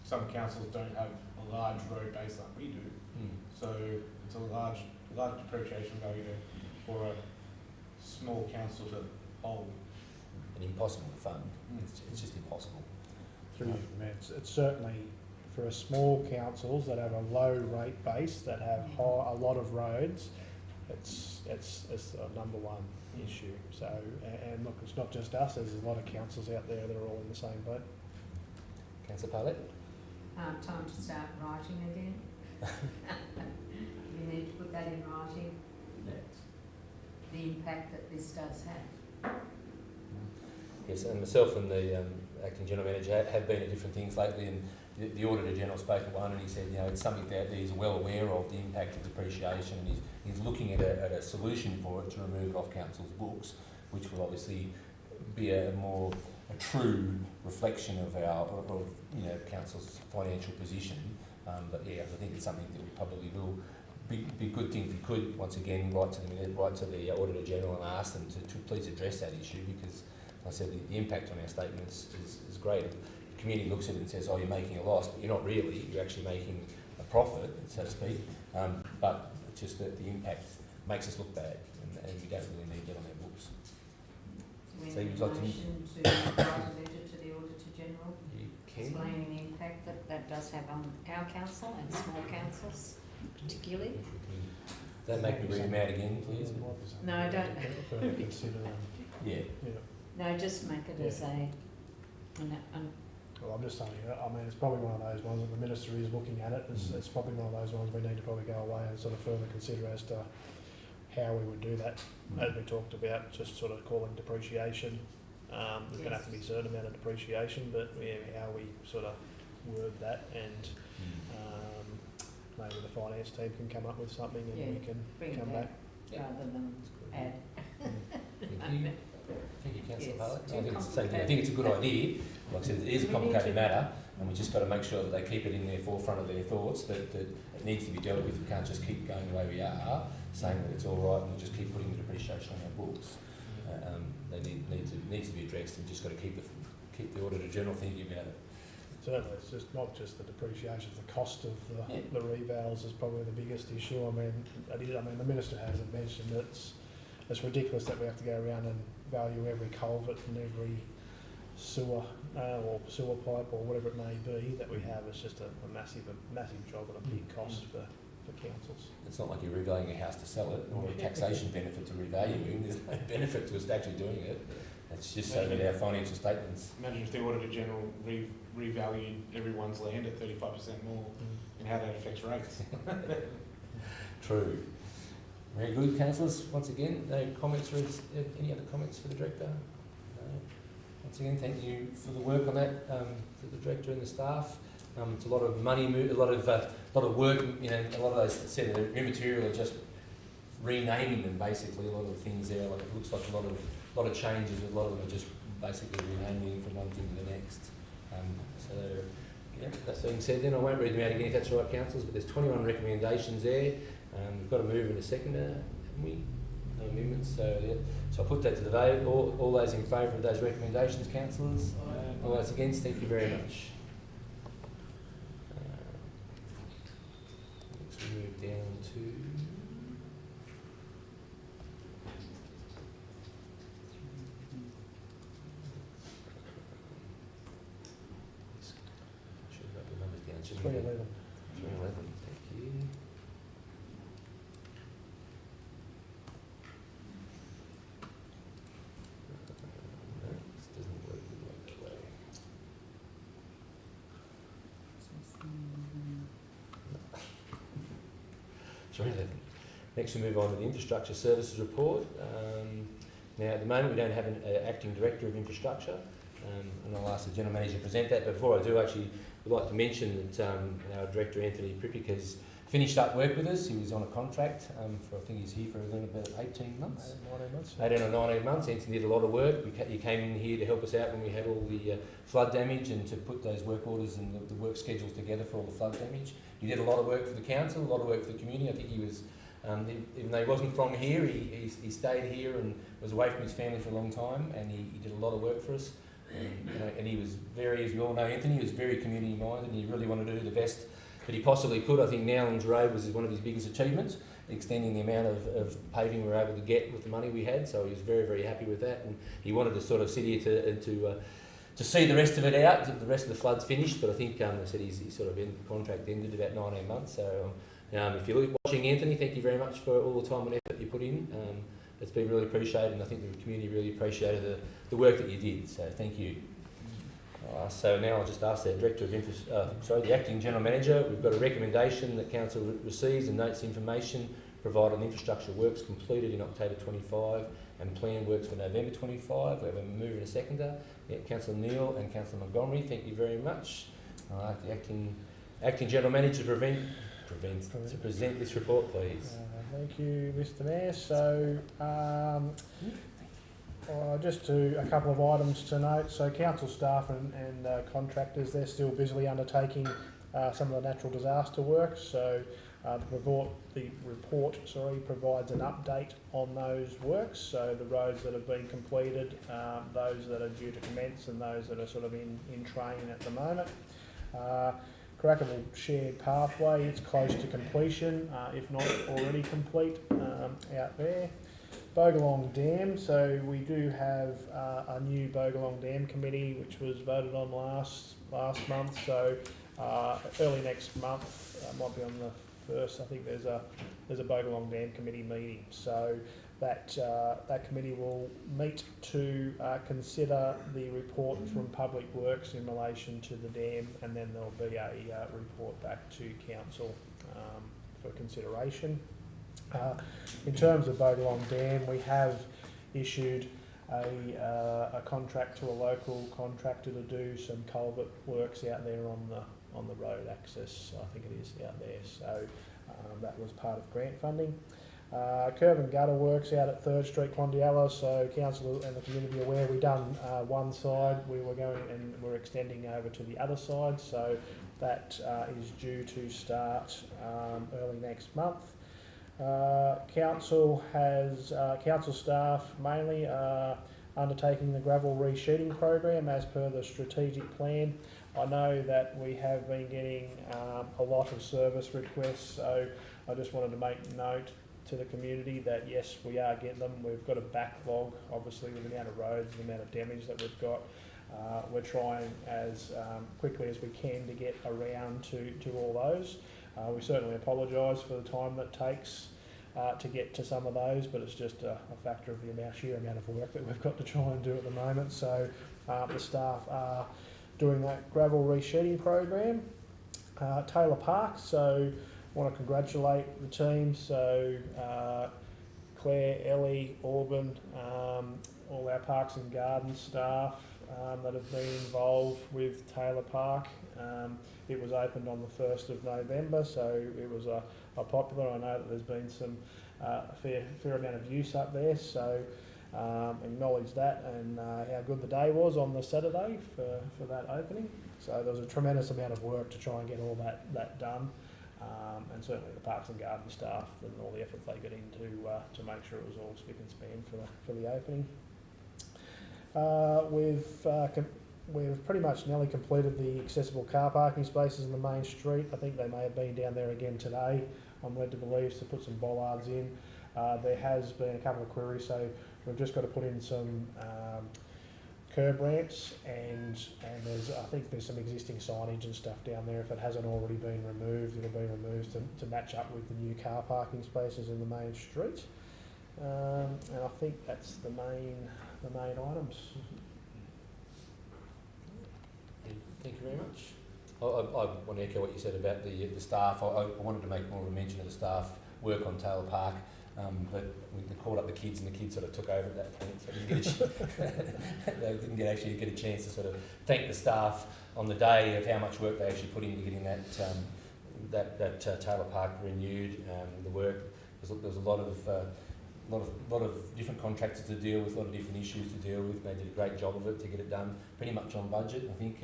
some councils don't have a large road base like we do. So it's a large depreciation value for a small council to hold. And impossible to fund. It's just impossible. Through you, Matt. It's certainly for a small councils that have a low rate base, that have a lot of roads. It's a number one issue. So, and look, it's not just us. There's a lot of councils out there that are all in the same boat. Councillor Parlett? Time to start writing again. You need to put that in writing. The impact that this does have. Yes, and myself and the Acting General Manager have been at different things lately, and the Auditor General spoke at one, and he said, it's something that he's well aware of, the impact of depreciation, and he's looking at a solution for it to remove it off council's books, which will obviously be a true reflection of council's financial position. But I think it's something that we probably will be a good thing if we could once again write to the Auditor General and ask them to please address that issue, because like I said, the impact on our statements is great. The community looks at it and says, oh, you're making a loss, but you're not really. You're actually making a profit, so to speak. But it's just that the impact makes us look bad, and we don't really need that on our books. So you'd like to write a letter to the Auditor General explaining the impact that does have on our council and small councils particularly? Don't make me read them out again, please. No, don't. Further consider Yeah. No, just make it as a, Well, I'm just saying, I mean, it's probably one of those ones that the minister is looking at it. It's probably one of those ones we need to probably go away and sort of further consider as to how we would do that. As we talked about, just sort of calling depreciation. There's going to have to be a certain amount of depreciation, but yeah, how we sort of word that, and maybe the finance team can come up with something and we can bring come it back. rather than add. Thank you, Councillor Yes, Bartlett. too I think it's the same thing. I complicated. think it's a good idea. Like I said, it is a We need complicated to- matter, and we just got to make sure that they keep it in their forefront of their thoughts, that it needs to be dealt with. We can't just keep going the way we are, saying that it's all right, and we'll just keep putting the depreciation on our books. They needs to be addressed, and just got to keep the Auditor General thinking about it. Certainly, it's just not just the depreciation, it's the cost of the revals is probably the biggest issue. I mean, the minister hasn't mentioned it. It's ridiculous that we have to go around and value every culvert and every sewer or sewer pipe or whatever it may be that we have. It's just a massive job and a big cost for councils. It's not like you're revaluing a house to sell it, or a taxation benefit to revaluing. There's no benefit to us actually doing it. It's just so that our financial statements. Imagine if the Auditor General revalued everyone's land at 35% more, and how that affects rates. True. Very good, councillors. Once again, no comments or any other comments for the director? No. Once again, thank you for the work on that, for the director and the staff. It's a lot of money, a lot of work. You know, a lot of those said that are immaterial are just renaming them. Basically, a lot of the things there. Like it looks like a lot of changes. A lot of them are just basically renaming from one thing to the next. So, yeah, that being said, then I won't read them out again if that's right, councillors. But there's 21 recommendations there. We've got to move in a second, haven't we? No amendments. So, yeah. So I'll put that to the vote. All those in favour of those recommendations, councillors? All those against? Thank you very much. Next we move down to... Should have got the numbers down. Shouldn't we? 311. 311, thank you. No, this doesn't work that way. 311. Next we move on to the Infrastructure Services Report. Now at the moment we don't have an acting director of infrastructure, and I'll ask the General Manager to present that. But before I do, actually would like to mention that our Director Anthony Prippick has finished up work with us. He was on a contract for, I think he's here for about 18 months. 19 months. 18 or 19 months. Anthony did a lot of work. He came in here to help us out when we had all the flood damage and to put those work orders and the work schedules together for all the flood damage. He did a lot of work for the council, a lot of work for the community. I think he was, even though he wasn't from here, he stayed here and was away from his family for a long time, and he did a lot of work for us. And he was very, as we all know, Anthony was very community minded, and he really wanted to do the best that he possibly could. I think Nowlands Road was one of his biggest achievements, extending the amount of paving we were able to get with the money we had. So he was very, very happy with that, and he wanted to sort of sit here to see the rest of it out. The rest of the flood's finished, but I think I said his sort of contract ended about 19 months. So if you're watching, Anthony, thank you very much for all the time and effort you put in. It's been really appreciated, and I think the community really appreciated the work that you did. So thank you. So now I'll just ask the Director of the Acting General Manager. We've got a recommendation that Council receives and notes information provided on infrastructure works completed in October 25 and planned works for November 25. We have a mover and a seconder. Yeah, Councillor Neal and Councillor Montgomery, thank you very much. I'd like the Acting General Manager to present this report, please. Thank you, Mr Mayor. So, just a couple of items to note. So, council staff and contractors, they're still busily undertaking some of the natural disaster work. So, the report provides an update on those works. So, the roads that have been completed, those that are due to commence, and those that are sort of in train at the moment. Crackable Shared Pathway, it's close to completion, if not already complete out there. Bogalong Dam, so we do have a new Bogalong Dam committee which was voted on last month. So early next month, might be on the 1st, I think there's a Bogalong Dam committee meeting. So that committee will meet to consider the report from Public Works in relation to the dam, and then there'll be a report back to council for consideration. In terms of Bogalong Dam, we have issued a contract to a local contractor to do some culvert works out there on the road access, I think it is out there. So that was part of grant funding. Curb and gutter works out at 3rd Street, Condiella. So council and the community are aware, we done one side. We were going and we're extending over to the other side. So that is due to start early next month. Council staff mainly undertaking the gravel resheeting program as per the strategic plan. I know that we have been getting a lot of service requests, so I just wanted to make note to the community that yes, we are getting them. We've got a backlog, obviously, with the amount of roads and the amount of damage that we've got. We're trying as quickly as we can to get around to all those. We certainly apologise for the time that takes to get to some of those, but it's just a factor of the sheer amount of work that we've got to try and do at the moment. So the staff are doing that gravel resheeting program. Taylor Park, so I want to congratulate the team. So Claire, Ellie, Auburn, all our Parks and Gardens staff that have been involved with Taylor Park. It was opened on the 1st of November, so it was a popular. I know that there's been some fair amount of use up there, so acknowledge that and how good the day was on the Saturday for that opening. So there was a tremendous amount of work to try and get all that done, and certainly the Parks and Garden staff and all the effort they got into to make sure it was all spick and span for the opening. We've pretty much nearly completed the accessible car parking spaces in the main street. I think they may have been down there again today, I'm led to believe, to put some bollards in. There has been a couple of queries, so we've just got to put in some curb ramps, and I think there's some existing signage and stuff down there. If it hasn't already been removed, it'll be removed to match up with the new car parking spaces in the main street. And I think that's the main items. Thank you very much. I want to echo what you said about the staff. I wanted to make more of a mention of the staff work on Taylor Park, but we called up the kids and the kids sort of took over at that point, so they didn't actually get a chance to sort of thank the staff on the day of how much work they actually put into getting that Taylor Park renewed. The work, there was a lot of different contractors to deal with, a lot of different issues to deal with. They did a great job of it to get it done pretty much on budget. I think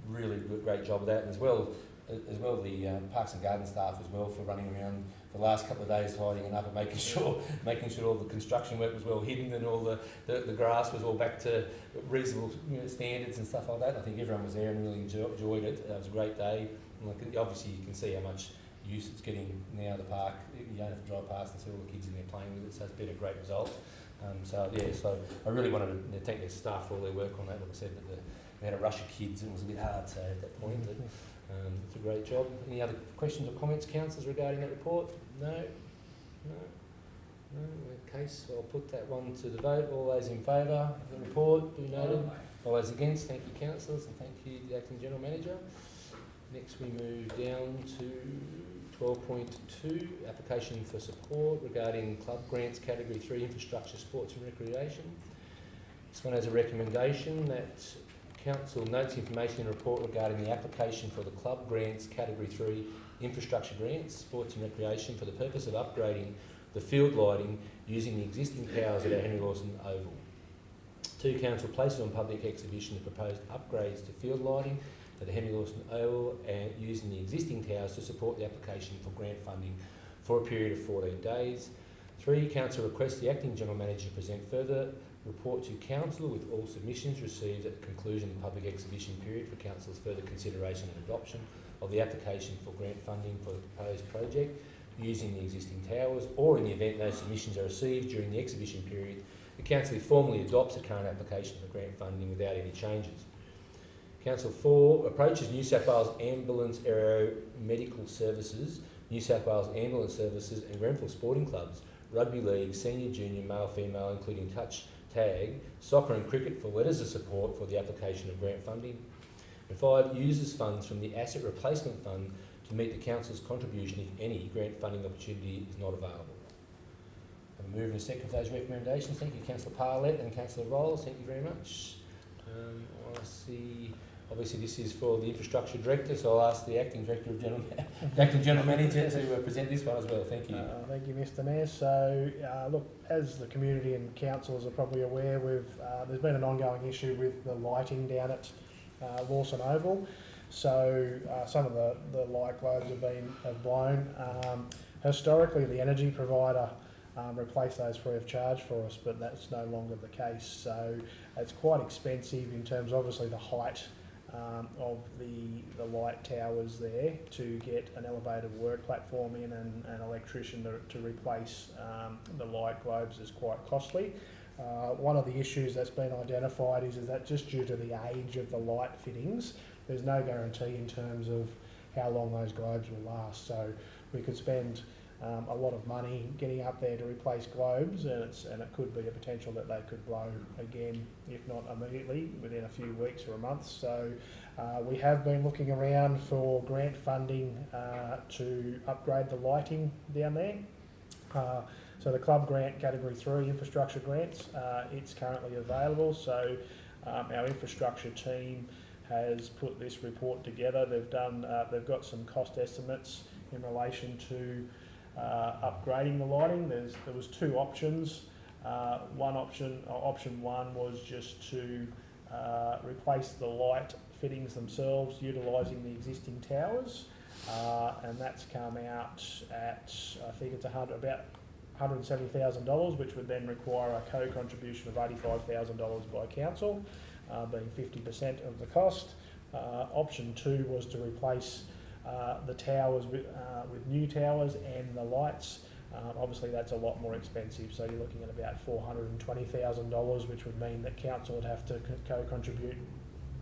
really great job of that, and as well the Parks and Garden staff as well for running around the last couple of days tidying it up and making sure all the construction work was well hidden and all the grass was all back to reasonable standards and stuff like that. I think everyone was there and really enjoyed it. It was a great day. And obviously you can see how much use it's getting now, the park. You don't have to drive past and see all the kids in there playing with it, so it's been a great result. So I really wanted to thank their staff for all their work on that. Like I said, we had a rush of kids and it was a bit hard, so at that point, but it's a great job. Any other questions or comments, councillors, regarding that report? No? In that case, I'll put that one to the vote. All those in favour of the report, do noted. All those against, thank you, councillors, and thank you, the Acting General Manager. Next, we move down to 12.2, application for support regarding club grants category 3 infrastructure, sports and recreation. This one has a recommendation that council notes information in a report regarding the application for the club grants category 3 infrastructure grants, sports and recreation, for the purpose of upgrading the field lighting using the existing towers at our Henry Lawson Oval. 2, council places on public exhibition the proposed upgrades to field lighting at the Henry Lawson Oval and using the existing towers to support the application for grant funding for a period of 14 days. 3, council requests the Acting General Manager to present further report to council with all submissions received at the conclusion of the public exhibition period for council's further consideration and adoption of the application for grant funding for the proposed project using the existing towers, or in the event no submissions are received during the exhibition period, the council formally adopts the current application for grant funding without any changes. Council 4 approaches New South Wales Ambulance Aero Medical Services, New South Wales Ambulance Services and Grenfell Sporting Clubs rugby league, senior, junior, male, female, including touch tag, soccer and cricket for letters of support for the application of grant funding. And 5, uses funds from the Asset Replacement Fund to meet the Council's contribution if any grant funding opportunity is not available. And we move in a second for those recommendations. Thank you, Councillor Parlett and Councillor Rolls. Thank you very much. I see, obviously this is for the Infrastructure Director, so I'll ask the Acting Director of Acting General Manager to present this one as well. Thank you. Thank you, Mr Mayor. So, look, as the community and councillors are probably aware, there's been an ongoing issue with the lighting down at Lawson Oval. So some of the light globes have blown. Historically, the energy provider replaced those free of charge for us, but that's no longer the case. So it's quite expensive in terms, obviously, the height of the light towers there to get an elevated work platform in and an electrician to replace the light globes is quite costly. One of the issues that's been identified is that just due to the age of the light fittings, there's no guarantee in terms of how long those globes will last. So we could spend a lot of money getting up there to replace globes, and it could be a potential that they could blow again, if not immediately, within a few weeks or a month. So we have been looking around for grant funding to upgrade the lighting down there. So the club grant category 3 infrastructure grants, it's currently available. So our infrastructure team has put this report together. They've got some cost estimates in relation to upgrading the lighting. There was 2 options. Option one was just to replace the light fittings themselves, utilising the existing towers, and that's come out at, I think it's about $170,000, which would then require a co-contribution of $85,000 by council, being 50% of the cost. Option 2 was to replace the towers with new towers and the lights. Obviously that's a lot more expensive, so you're looking at about $420,000, which would mean that council would have to co-contribute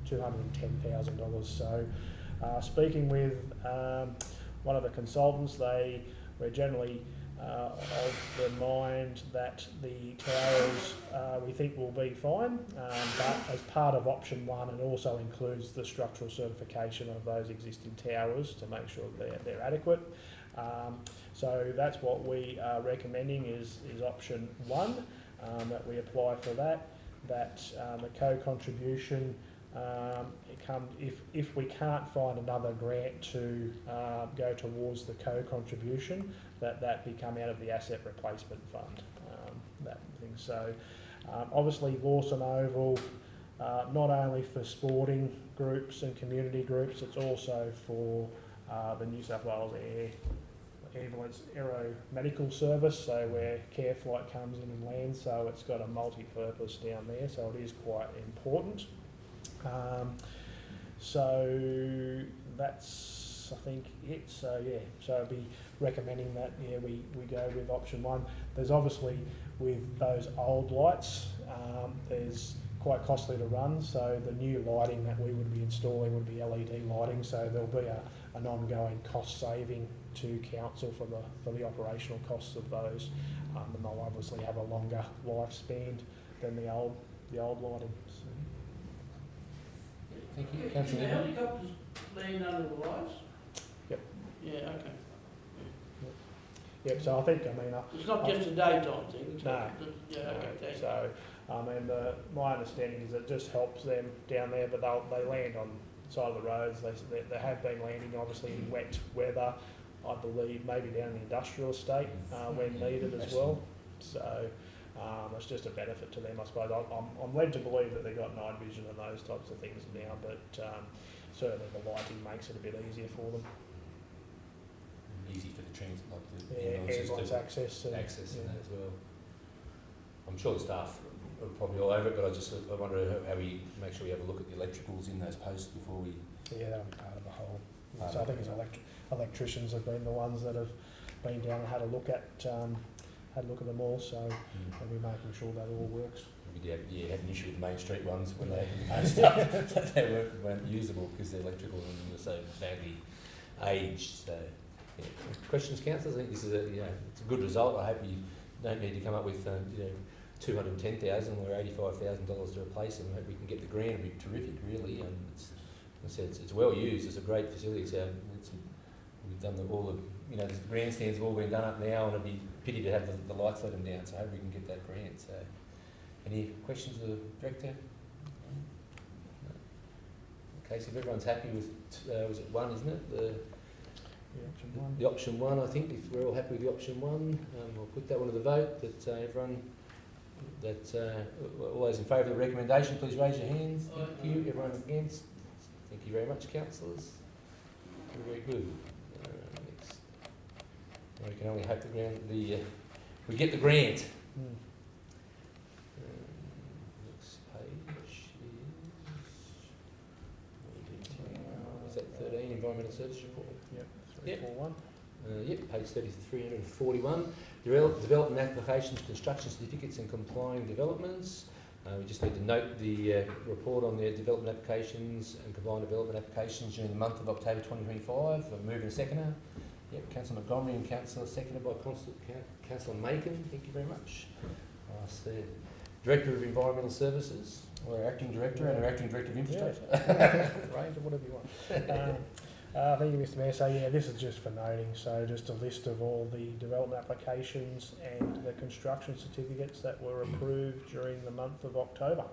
$210,000. So speaking with one of the consultants, we're generally of the mind that the towers we think will be fine, but as part of option 1, it also includes the structural certification of those existing towers to make sure they're adequate. So that's what we are recommending is option 1, that we apply for that the co-contribution if we can't find another grant to go towards the co-contribution, that be come out of the Asset Replacement Fund, that thing. So obviously Lawson Oval, not only for sporting groups and community groups, it's also for the New South Wales Ambulance Aeromedical Service, so where care flight comes in and lands, so it's got a multi-purpose down there, so it is quite important. So that's, I think, it. So yeah, so I'd be recommending that we go with option 1. There's obviously, with those old lights, there's quite costly to run, so the new lighting that we would be installing would be LED lighting, so there'll be an ongoing cost saving to council for the operational costs of those, and they'll obviously have a longer lifespan than the old lighting. So. Thank you. Do the Councillor. helicopters land under the lights? Yep. Yeah, okay. Yep, so I think, It's not just a daytime thing? It's No. not- Yeah, okay, thank you. So, and my understanding is it just helps them down there, but they land on the side of the roads. They have been landing, obviously, in wet weather, I believe, maybe down in the industrial estate when needed as well. So it's just a benefit to them, I suppose. I'm led to believe that they've got night vision and those types of things now, but certainly the lighting makes it a bit easier for them. Easy for the transport, Ambulance access. and that as well. I'm sure the staff are probably all over it, but I wonder how we make sure we have a look at the electricals in those posts before we. Yeah, that'll be part of the whole. So I think it's electricians have been the ones that have been down and had a look at them all. So we'll be making sure that all works. We had an issue with the Main Street ones when they post up that they weren't usable because the electrical and were so badly aged. So, yeah. Questions, councillors? I think this is it's a good result. I hope you don't need to come up with, $210,000 or $85,000 to replace them. Hope we can get the grant. It'd be terrific, really. And it's well used. It's a great facility. So we've done all the grandstands have all been done up now, and it'd be a pity to have the lights let them down. So I hope we can get that grant. So, any questions of the director? No. Okay, so if everyone's happy with, was it one, isn't it? The option one, I think. If we're all happy with the option one, I'll put that one to the vote. All those in favour of the recommendation, please raise your hands. Thank you. Everyone against? Thank you very much, councillors. Very good. Next, we can only hope we get the grant. Next page is that 13 Environmental Service Report. Yep. Yep. 341. Page 341. Development applications, construction certificates and complying developments. We just need to note the report on the development applications and complying development applications during the month of October 2025. Moving and seconder. Yep, Councillor Montgomery and Councillor, seconded by Councillor Macon. Thank you very much. Ask the Director of Environmental Services, or our Acting Director, and our Acting Director of Infrastructure. Range or whatever you want. Thank you, Mr Mayor. So this is just for noting. So just a list of all the development applications and the construction certificates that were approved during the month of October.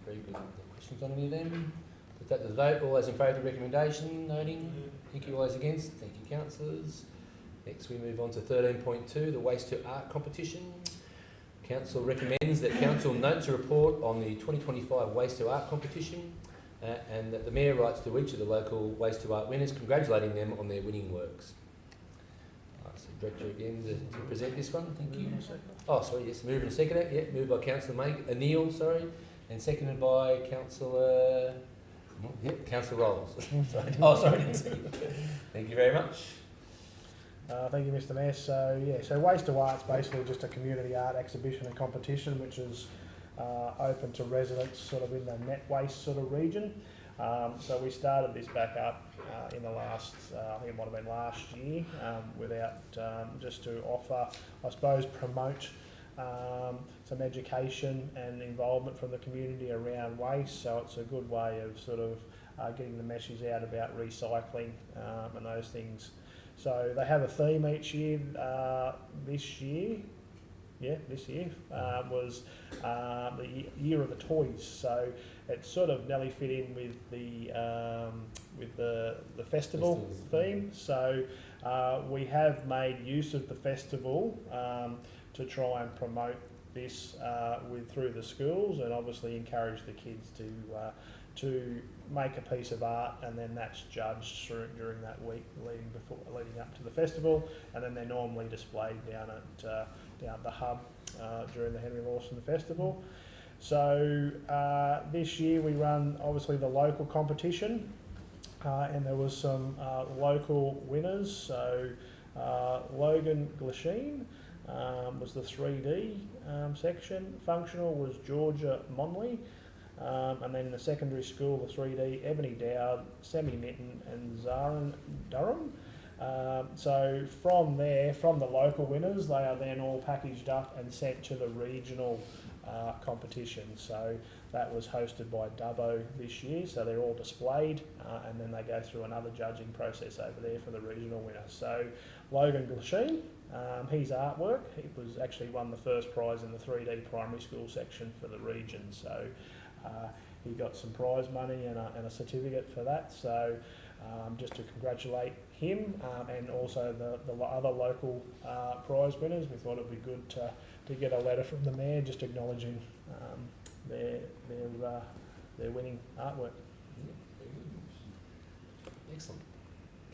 Very good. Questions on any of them? Put that to the vote. All those in favour of the recommendation, noting. Thank you. All those against? Thank you, councillors. Next we move on to 13.2, the Waste to Art competition. Council recommends that council notes a report on the 2025 Waste to Art competition. And that the Mayor writes to each of the local Waste to Art winners, congratulating them on their winning works. So Director again to present this one. Thank you. Oh, sorry, yes, moved and seconded. Yeah, moved by Councillor Neil, and seconded by Councillor Rolls. Sorry, didn't see. Thank you very much. Thank you, Mr Mayor. So Waste to Art's basically just a community art exhibition and competition, which is open to residents sort of in the net waste sort of region. So we started this back up in the last, I think it might have been last year, just to offer, I suppose, promote some education and involvement from the community around waste. So it's a good way of sort of getting the message out about recycling and those things. So they have a theme each year. This year was the year of the toys. So it sort of nearly fit in with the festival theme. So we have made use of the festival to try and promote this through the schools, and obviously encourage the kids to make a piece of art, and then that's judged during that week leading up to the festival, and then they're normally displayed down at the hub during the Henry Lawson Festival. So this year we run obviously the local competition, and there was some local winners. So Logan Glasheen was the 3D section. Functional was Georgia Monley. And then in the secondary school, the 3D, Ebony Dowd, Sammy Mitten and Zarin Durham. So from there, from the local winners, they are then all packaged up and sent to the regional competition. So that was hosted by Dubbo this year. So they're all displayed, and then they go through another judging process over there for the regional winner. So Logan Glasheen, his artwork, he was actually won the first prize in the 3D primary school section for the region. So he got some prize money and a certificate for that. So just to congratulate him and also the other local prize winners, we thought it would be good to get a letter from the Mayor just acknowledging their winning artwork. Excellent.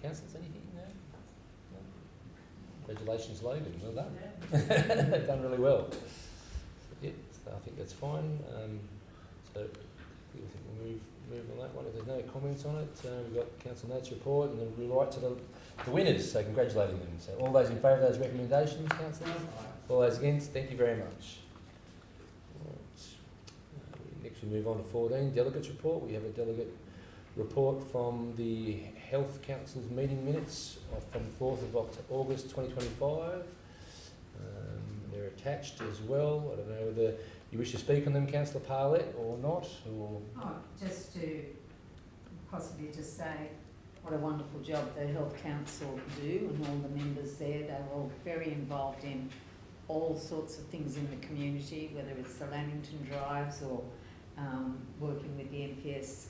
Councillors, anything? No? Congratulations, Logan. Well done. They've done really well. Yep, so I think that's fine. So I think we'll move on that one. If there's no comments on it, we've got Council Notes report, and then we write to the winners, so congratulating them. So all those in favour of those recommendations, councillors? All those against? Thank you very much. Right. Next we move on to 14, Delegates report. We have a delegate report from the Health Council's meeting minutes from 4th of August 2025. They're attached as well. I don't know whether you wish to speak on them, Councillor Parlett, or not, or... Oh, just to possibly just say what a wonderful job the Health Council do and all the members there. They're all very involved in all sorts of things in the community, whether it's the Lamington drives or working with the MPS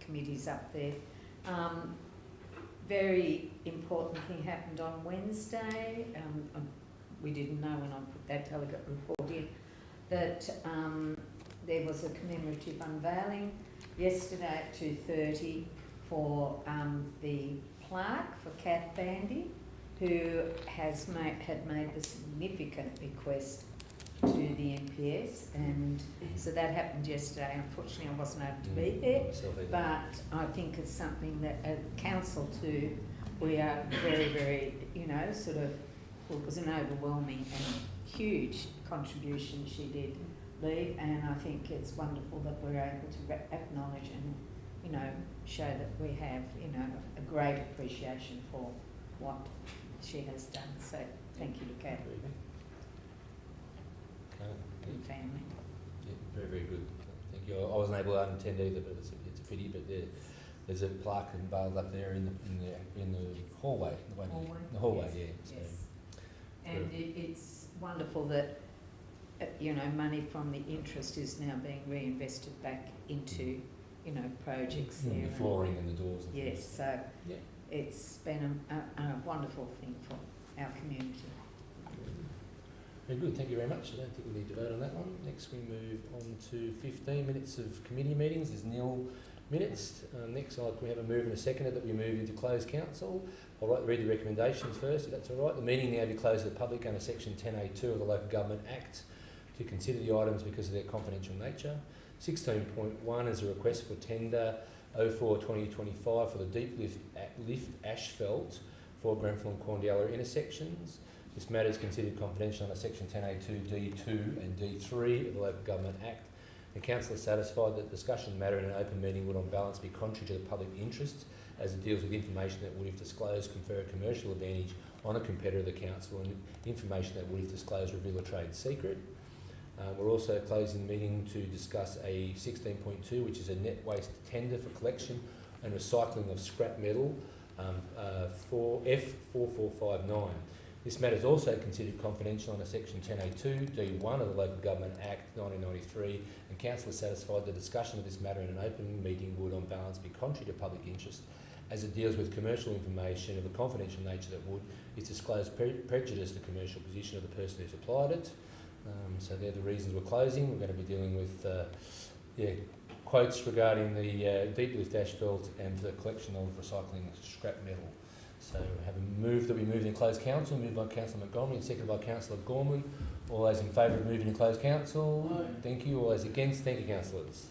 committees up there. Very important thing happened on Wednesday. We didn't know when I put that delegate report in, that there was a commemorative unveiling yesterday at 2:30 for the plaque for Kat Bandy, who had made the significant bequest to the MPS, and so that happened yesterday. Unfortunately, I wasn't able to be there, but I think it's something that at council too, we are very, very, sort of, well, it was an overwhelming and huge contribution she did leave, and I think it's wonderful that we're able to acknowledge and, show that we have, a great appreciation for what she has done. So thank you to Kat and family. Yeah, very, very good. Thank you. I wasn't able to attend either, but it's a pity. But there's a plaque unveiled up there in the hallway. The hallway, yeah. So, yes. And it's wonderful that money from the interest is now being reinvested back into projects there. The flooring and the doors. And yes, things. so yeah. It's been a wonderful thing for our community. Very good, thank you very much. I don't think we need to vote on that one. Next we move on to 15 minutes of committee meetings. There's nil minutes. Next can we have a move and a seconder that we move into closed council. I'll read the recommendations first, if that's all right. The meeting now be closed to the public under section 10A2 of the Local Government Act to consider the items because of their confidential nature. 16.1 is a request for tender 04-2025 for the deep lift asphalt for Grenfell and Corndialla intersections. This matter is considered confidential under section 10A2, D2 and D3 of the Local Government Act. The Council is satisfied that discussion matter in an open meeting would on balance be contrary to the public interest as it deals with information that would, if disclosed, confer a commercial advantage on a competitor of the Council and information that would, if disclosed, reveal a trade secret. We're also closing the meeting to discuss a 16.2, which is a net waste tender for collection and recycling of scrap metal for F4459. This matter is also considered confidential under section 10A2, D1 of the Local Government Act 1993, and Council is satisfied the discussion of this matter in an open meeting would on balance be contrary to public interest as it deals with commercial information of a confidential nature that would, if disclosed, prejudice the commercial position of the person who supplied it. So they're the reasons we're closing. We're going to be dealing with quotes regarding the deep lift asphalt and the collection of recycling scrap metal. So we have a move that we move in closed council, moved by Councillor Montgomery and seconded by Councillor Gorman. All those in favour of moving in closed council? Aye. Thank you. All those against? Thank you, councillors.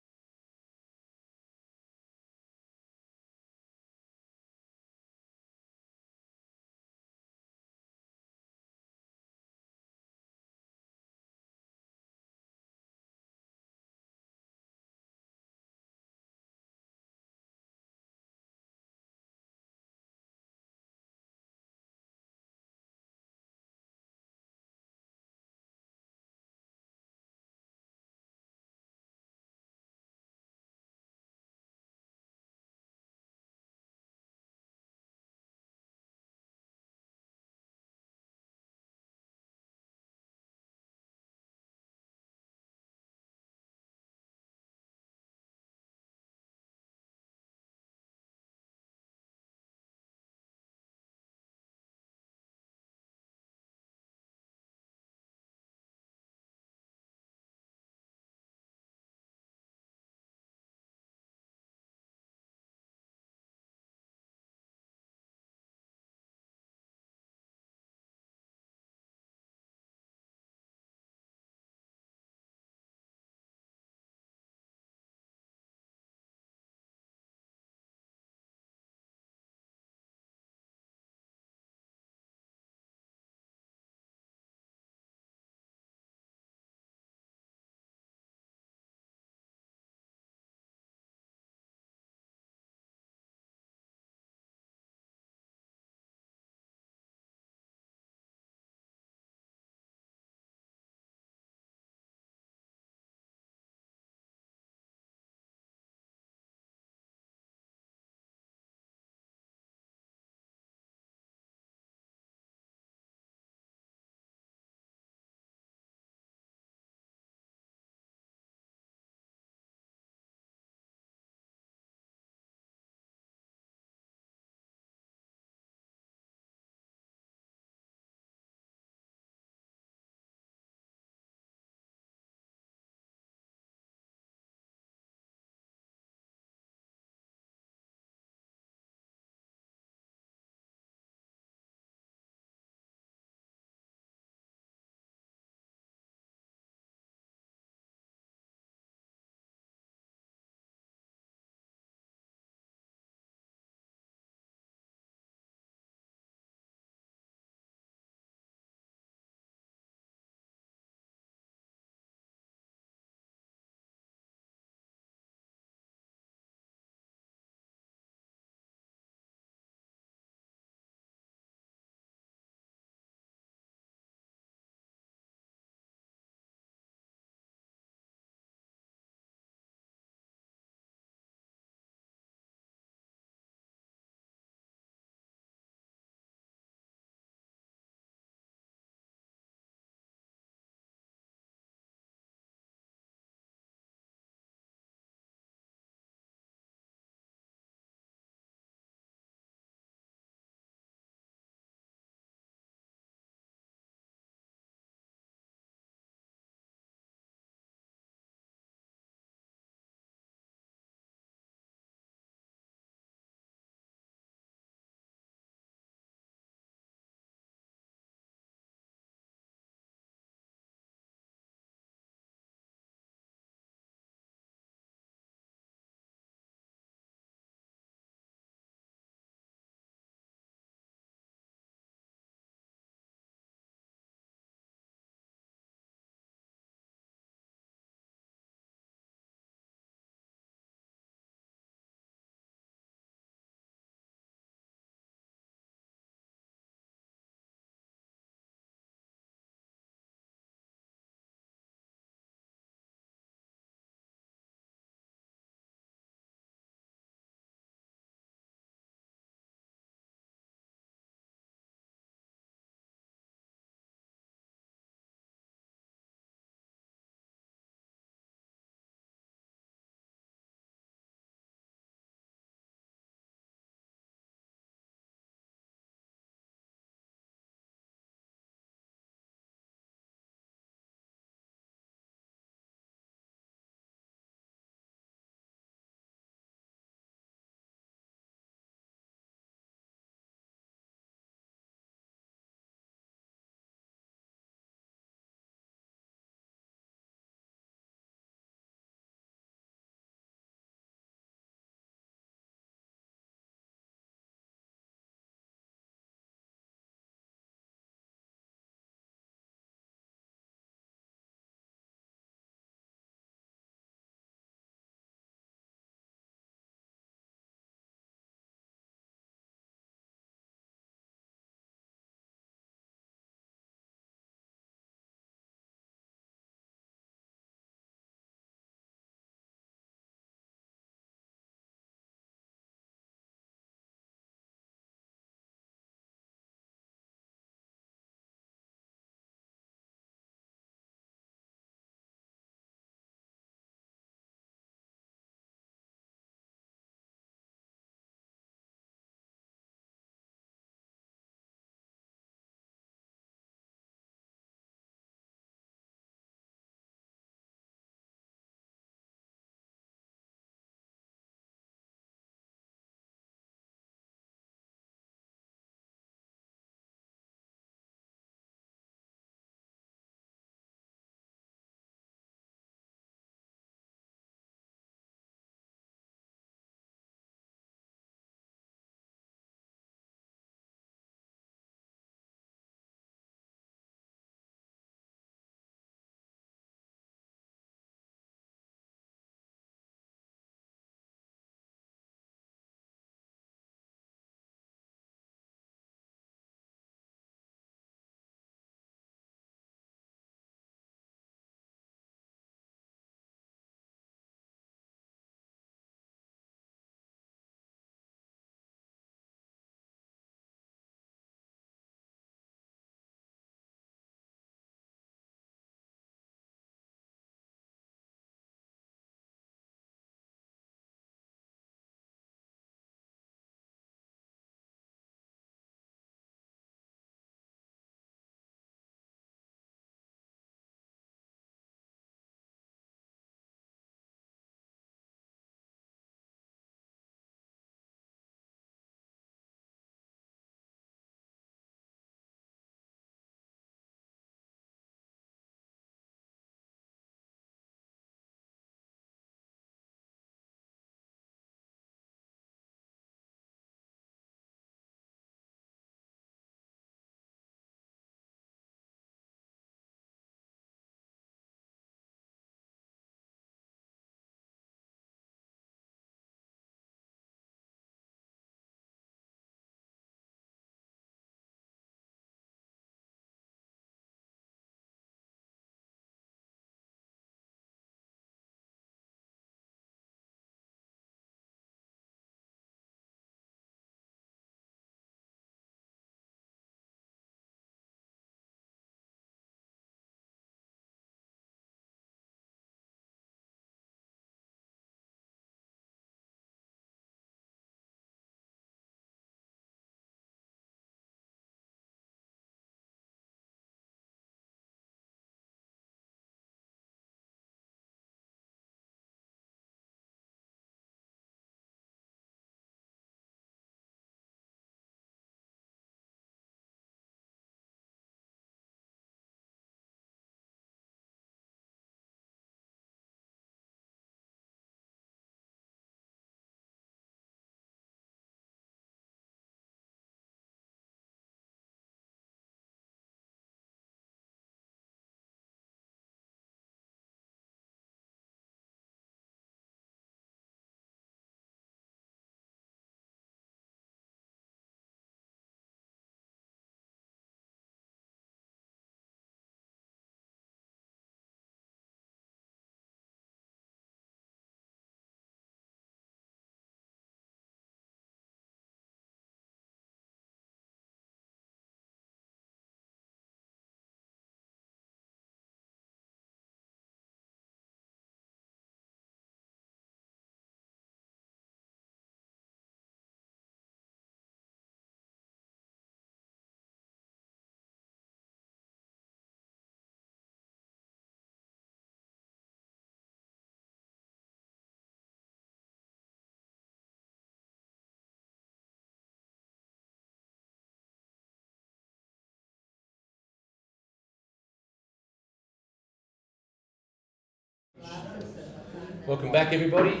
Welcome back, everybody.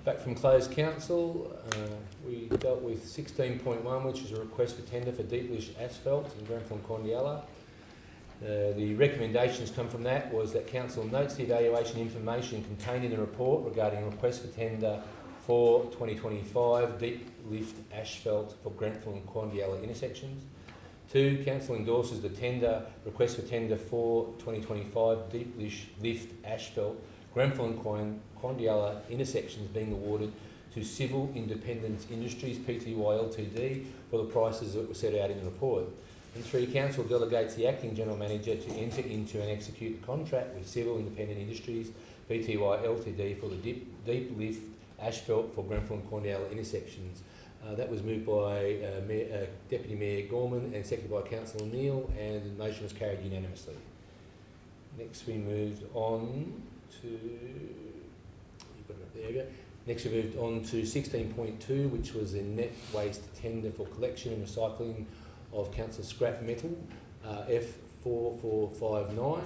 Back from closed council. We dealt with 16.1, which is a request for tender for deep lish asphalt in Grenfell and Condiella. The recommendations come from that was that council notes the evaluation information contained in the report regarding request for tender for 2025 deep lift asphalt for Grenfell and Condiella intersections. 2, council endorses the request for tender for 2025 deep lift asphalt Grenfell and Condiella intersections being awarded to Civil Independence Industries Pty Ltd for the prices that were set out in the report. And 3, council delegates the acting general manager to enter into and execute the contract with Civil Independent Industries Pty Ltd for the deep lift asphalt for Grenfell and Condiella intersections. That was moved by Deputy Mayor Gorman and seconded by Councillor Neal, and the motion was carried unanimously. Next we moved on to... There you go. Next we moved on to 16.2, which was a net waste tender for collection and recycling of council scrap metal, F4459.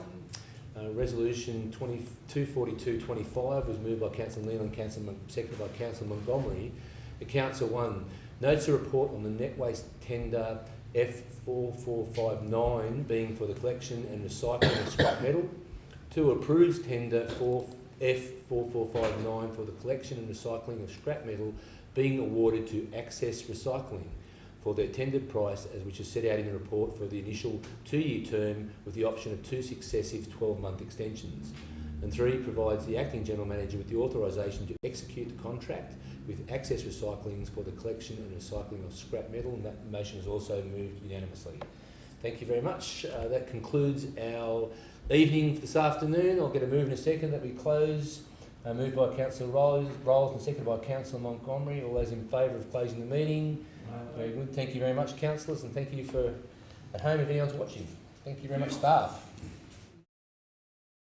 Resolution 24225 was moved by Councillor Neal and seconded by Councillor Montgomery. The Council 1 notes a report on the net waste tender F4459 being for the collection and recycling of scrap metal. 2, approves tender for F4459 for the collection and recycling of scrap metal being awarded to Access Recycling for their tendered price, as which is set out in the report, for the initial 2-year term with the option of 2 successive 12-month extensions. And 3, provides the acting general manager with the authorisation to execute the contract with Access Recycling for the collection and recycling of scrap metal, and that motion is also moved unanimously. Thank you very much. That concludes our evening for this afternoon. I'll get a move in a second that we close. Moved by Councillor Rolls and seconded by Councillor Montgomery. All those in favour of closing the meeting? Very good. Thank you very much, councillors, and thank you for at home if anyone's watching. Thank you very much, staff.